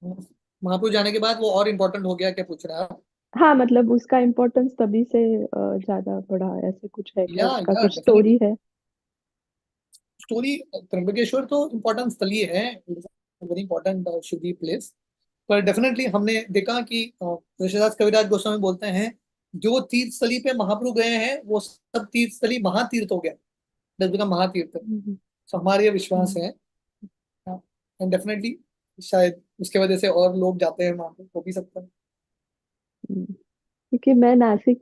महाप्रभु जाने के बाद वो और इम्पोर्टेंट हो गया, क्या पूछ रहा है? हाँ, मतलब उसका इम्पोर्टेंस तभी से ज्यादा बढ़ा, ऐसे कुछ है क्या? उसका या कुछ डेफिनेटली स्टोरी है? स्टोरी, त्र्यंबकेश्वर तो इम्पोर्टेंट स्थल ही है, वेरी इंपॉर्टेंट शिवजी प्लेस। पर डेफिनेटली हमने देखा कि ऋषिदास कविराज गोस्वामी बोलते हैं, जो तीर्थ स्थली पे महाप्रभु गए हैं वो सब तीर्थ स्थली महातीर्थ हो गया, दस बिकम महातीर्थ। हम्म, तो हमारा ये विश्वास है, एंड डेफिनेटली शायद उसके वजह से और लोग जाते हैं वहां पे, हो भी सकता है। क्योंकि मैं नासिक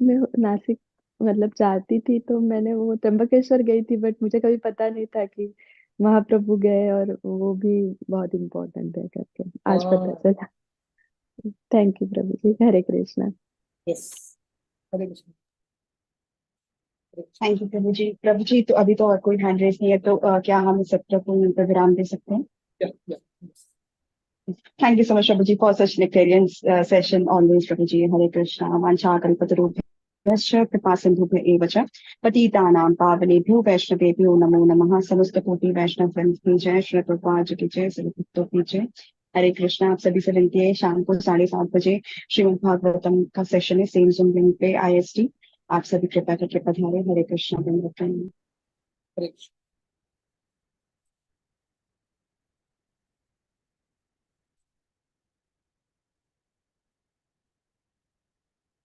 मतलब जाती थी, तो मैंने वो त्र्यंबकेश्वर गई थी, बट मुझे कभी पता नहीं था कि महाप्रभु गए और वो भी बहुत इम्पोर्टेंट है करके आज पता चला। Thank you Prabhu ji, Hare Krishna. Yes, Hare Krishna. Thank you Prabhu ji. Prabhu ji तो अभी तो और कोई हैंड रेस नहीं है, तो क्या हम इस सत्र को यहीं पर विराम दे सकते हैं? Thank you so much Prabhu ji for such nectarean session always Prabhu ji. Hare Krishna. वांछा कल्पतरुभ्यश्च कृपा सिंधुभ्य एव च पतितानां पावनेभ्यो वैष्णवेभ्यो नमो नमः। समस्त कोटि वैष्णव वृंद की जय, श्री प्रभुपाद जी की जय, श्री भक्तों की जय। हरे कृष्णा। आप सभी से विनती है, शाम को 7:30 बजे श्रीमद् भागवतम का सेशन है, सेम जूम लिंक पे IST। आप सभी कृपया करके पधारें। हरे कृष्णा। हरे कृष्ण।